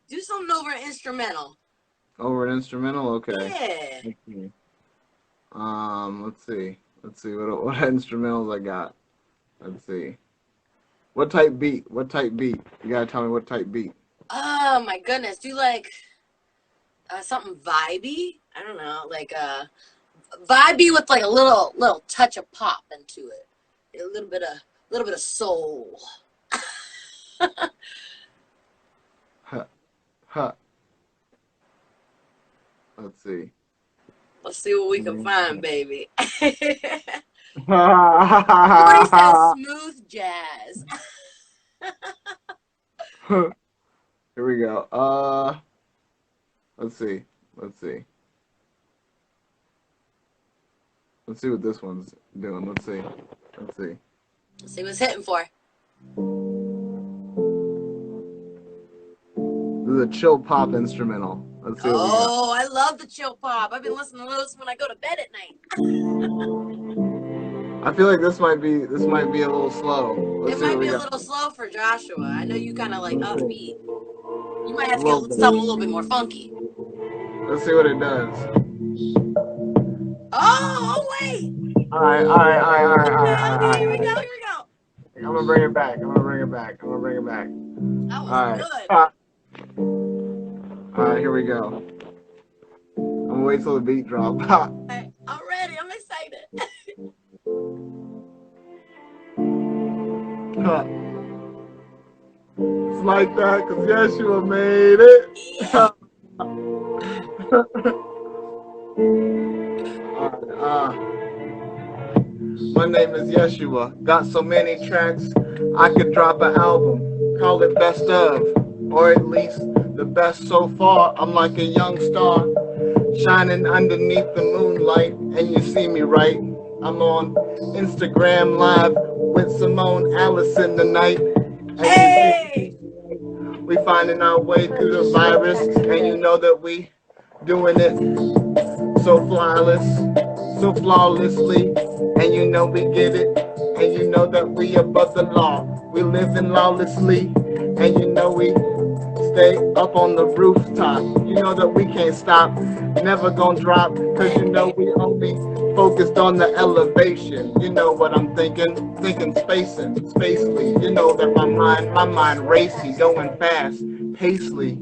Do something over an instrumental. Over an instrumental, okay. Yeah. Let's see. Let's see. Let's see what instrumentals I got. Let's see. What type beat? What type beat? You gotta tell me what type beat. Oh my goodness. Do you like something vibey? I don't know, like vibey with like a little touch of pop into it. A little bit of soul. Huh. Huh. Let's see. Let's see what we can find, baby. Here Everybody says smooth jazz. we go. Let's see. Let's see. Let's see what this one's doing. Let's see. Let's see. Let's see what's hitting for. This is a chill pop instrumental. Let's see what we got. Oh, I love the chill pop. I've been listening to this when I go to bed at night. I feel like this might be a little slow. Let's It see what might we be a got. little slow for Joshua. I know you kind of like Let's see. upbeat. You might have to Little get bit. something a little bit more funky. Let's see what it does. Oh wait. All right. Okay, here we go. I'm gonna bring it back. That All was right. good. All right, here we go. I'm gonna wait till the beat drops. I'm ready. I'm excited. It's like that because Yeshuwa made it. My name is Yeshuwa. Got so many tracks, I could drop an album. Call it best of, or at least the best so far. I'm like a young star, shining underneath the moonlight, and you see me right. I'm on Instagram Live with Simone Allison tonight. Hey! We finding our way through the virus, and you know that we doing it so flawless, so flawlessly, and you know we get it, and you know that we above the law. We living lawlessly, and you know we stay up on the rooftop. You know that we can't stop, never gonna drop, cause you know we only focused on the elevation. You know what I'm thinking spacely. You know that my mind racy, going fast, pacely.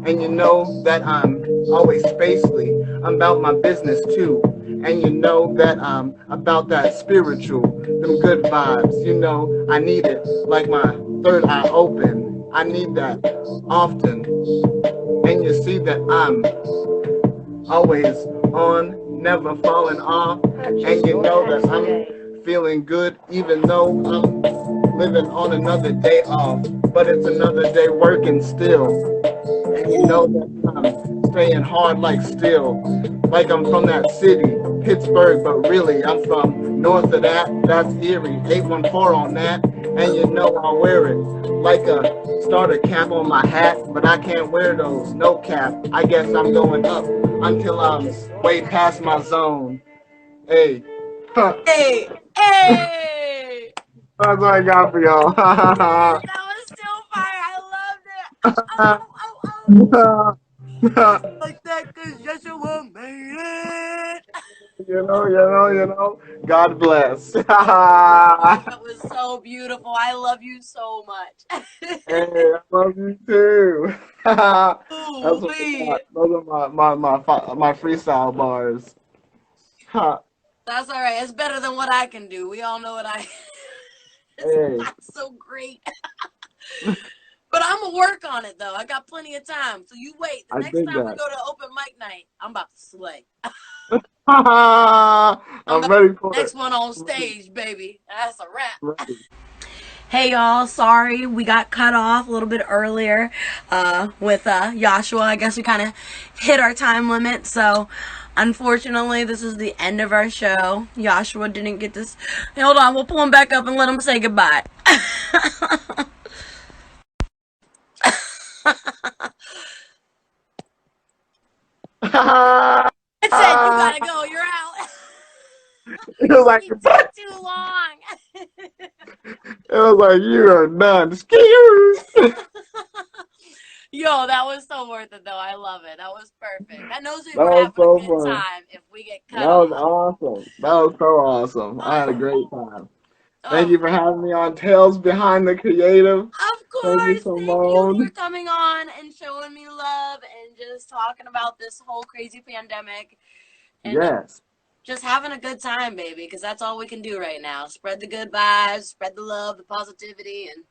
And you know that I'm always spacely. I'm about my business too. And you know that I'm about that spiritual, them good vibes. You know, I need it like my third eye open. I need that often. And you see that I'm always on, never falling off. And you know that I'm feeling good even though I'm living on another day off. But it's another day working still. And you know that I'm staying hard like steel. Like I'm from that city, Pittsburgh, but really I'm from north of that. That's Erie, 814 on that. And you know I wear it like a starter cap on my hat, but I can't wear those, no cap. I guess I'm going up until I'm way past my zone. Hey. Hey! Hey! That's what I got for y'all. That was still fire. I loved it. Oh. Like that cause Yeshua made it. You know. God bless. That was so beautiful. I love you so much. Hey, I love you too. That's Ooh, what I got. Those are my freestyle bars. that's all right. It's better than what I can do. We all know what I. It's Hey. not so great. But I'm gonna work on it though. I got plenty of time. So you wait. The I next dig time we that. go to open mic night, I'm about to slay. I'm ready for Next it. one on I'm ready. stage, baby. That's a wrap. Ready. Hey y'all, sorry we got cut off a little bit earlier with Yeshuwa. I guess we kind of hit our time limit, so unfortunately this is the end of our show. Yeshuwa didn't get this. Hold on, we'll pull him back up and let him say goodbye. It said you gotta go, you're out. It was like You took too long. it was like you are done. Yo, that was so worth it though. I love it. That was perfect. That knows we That were was having so a good fun. time if we get cut That was off. awesome. That was so awesome. I had a great time. Thank Oh, you for having me on Tales Behind the Creative. of Thank you, course. Thank you for Simone. coming on and showing me love and just talking about this whole crazy pandemic and Yes, just having a good time, baby, because that's all we can do right now. Spread the good vibes, spread the love, the positivity, and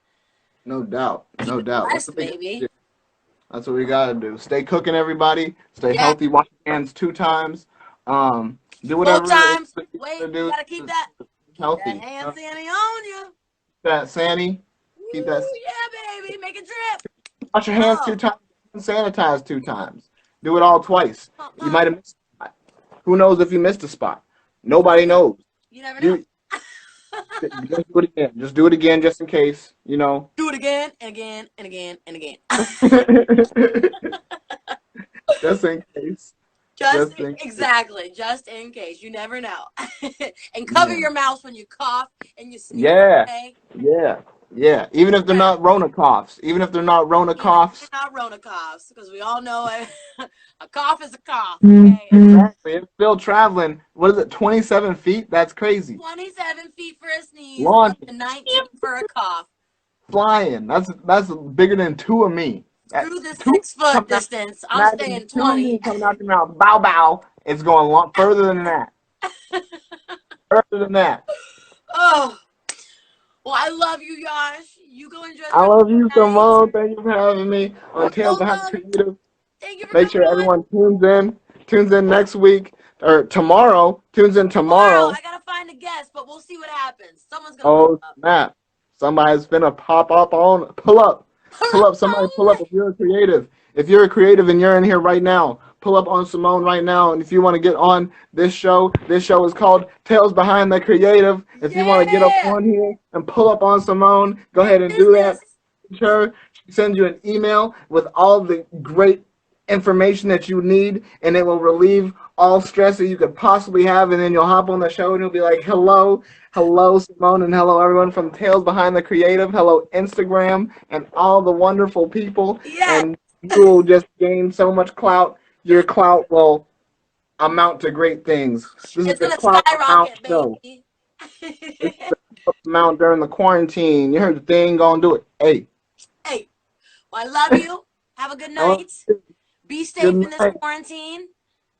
no doubt. keep No it doubt. That's blessed, what we gotta do. baby. That's what we gotta do. Stay cooking, everybody. Stay Yeah, healthy. Wash your hands 2 times. Do both whatever it is times. that you Wait, gotta you do gotta keep to that. be Keep that healthy. hand sandy on you. That Sandy. Keep that. Woo, yeah, baby. Make it drip. Wash your hands Oh, 2 times. And sanitize 2 times. Do it all twice. You uh-uh. might have missed a spot. Who knows if you missed a spot? Nobody knows. You never know. You just do it again. Just do it again, just in case. You know. Do it again and again and again and again. Just in case. Just Just in case. exactly, just in case. You never know. And cover Yeah. your mouth when you cough and you sneeze. Yeah. Okay? Yeah. Yeah. Even if they're Right. not Rona coughs. Even if they're not Rona Even if coughs. they're not Rona coughs, because we all know a cough is a cough. Okay? Exactly. It's still traveling. What is it? 27 feet? That's crazy. 27 feet for a sneeze, up Launching. to 19 for a cough. Flying. That's bigger than two of me. That, Screw the two 6 foot coming out. distance. I'm Imagine staying 2 of 20. me coming out your mouth. Bow bow. It's going long, further than that. Further than that. Oh, well, I love you, Yash. You go enjoy the I rest love you, of the night. Simone. Thank you for having me on You're Tales Behind the welcome. Creative. Thank you for Make coming sure on. everyone tunes in next week or tomorrow. Tunes in Tomorrow, tomorrow. I gotta find a guest, but we'll see what happens. Someone's gonna pop Oh up. snap! Somebody's gonna pop up on. Pull up. Somebody pull up if you're a creative. If you're a creative and you're in here right now, pull up on Simone right now. And if you want to get on this show is called Tales Behind the Creative. If you want to get up Yeah, on here and pull up on Simone, go get ahead and do that. business. Sure, she sends you an email with all the great information that you need, and it will relieve all stress that you could possibly have. And then you'll hop on the show and you'll be like, hello, hello, Simone, and hello, everyone from Tales Behind the Creative. Hello, Instagram, and all the wonderful people. Yes, And you will just gain so much clout. Your clout will amount to great things. This is it's the gonna clout amount skyrocket, show. baby. This is the clout amount during the quarantine. You heard the thing, gonna do it. Hey, Hey, well, I love you. Have a good hello, night. Be good safe in this night. quarantine.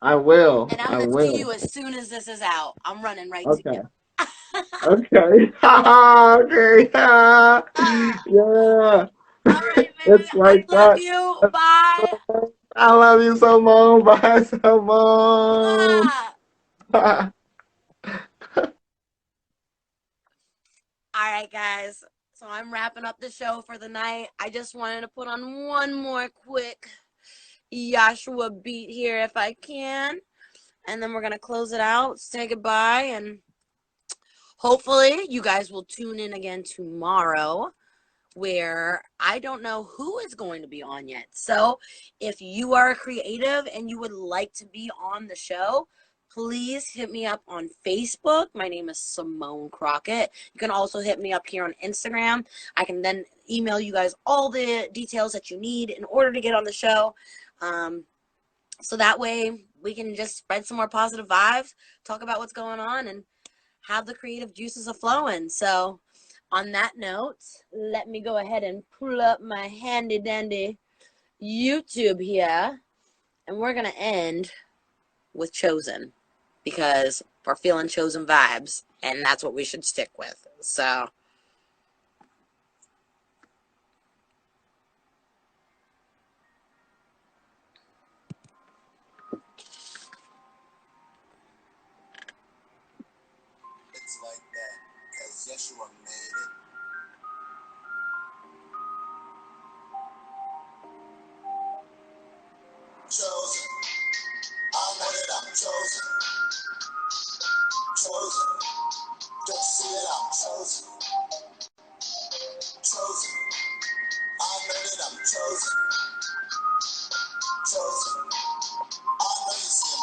I will. And I'm I gonna see will. you as soon as this is out. I'm running right to Okay. you. Okay. Okay. Yeah. All right, baby. It's I like love that. you. Bye. I love you, Simone. Bye, Simone. Mwah. All right, guys. So I'm wrapping up the show for the night. I just wanted to put on one more quick Yeshuwa beat here if I can. And then we're going to close it out, say goodbye, and hopefully you guys will tune in again tomorrow where I don't know who is going to be on yet. So if you are a creative and you would like to be on the show, please hit me up on Facebook. My name is Symoné Crockett. You can also hit me up here on Instagram. I can then email you guys all the details that you need in order to get on the show. So that way we can just spread some more positive vibes, talk about what's going on, and have the creative juices a-flowing. So on that note, let me go ahead and pull up my handy dandy YouTube here. And we're going to end with Chosen because we're feeling Chosen vibes. And that's what we should stick with. So Yeshuwa made it. Chosen. I know that I'm chosen. Chosen. Don't see it, I'm chosen. Chosen. I know that I'm chosen. Chosen. I know you see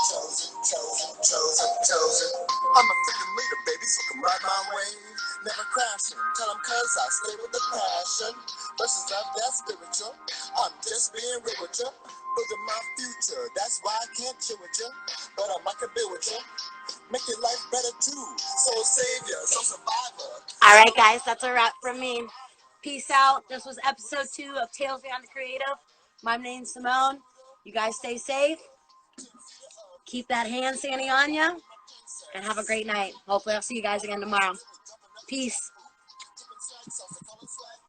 I'm chosen. I'm a freedom leader, baby, so come ride my wave. Never crashing, tell them cause I stay with the passion. Versus love, that's spiritual. I'm just being real with you. Building my future, that's why I can't chill with you. But I can build with you. Make your life better too. Soul savior, soul survivor. All right, guys, that's a wrap from me. Peace out. This was episode 2 of Tales Beyond the Creative. My name's Simone. You guys stay safe. Keep that hand sandy on you. And have a great night. Hopefully I'll see you guys again tomorrow. Peace.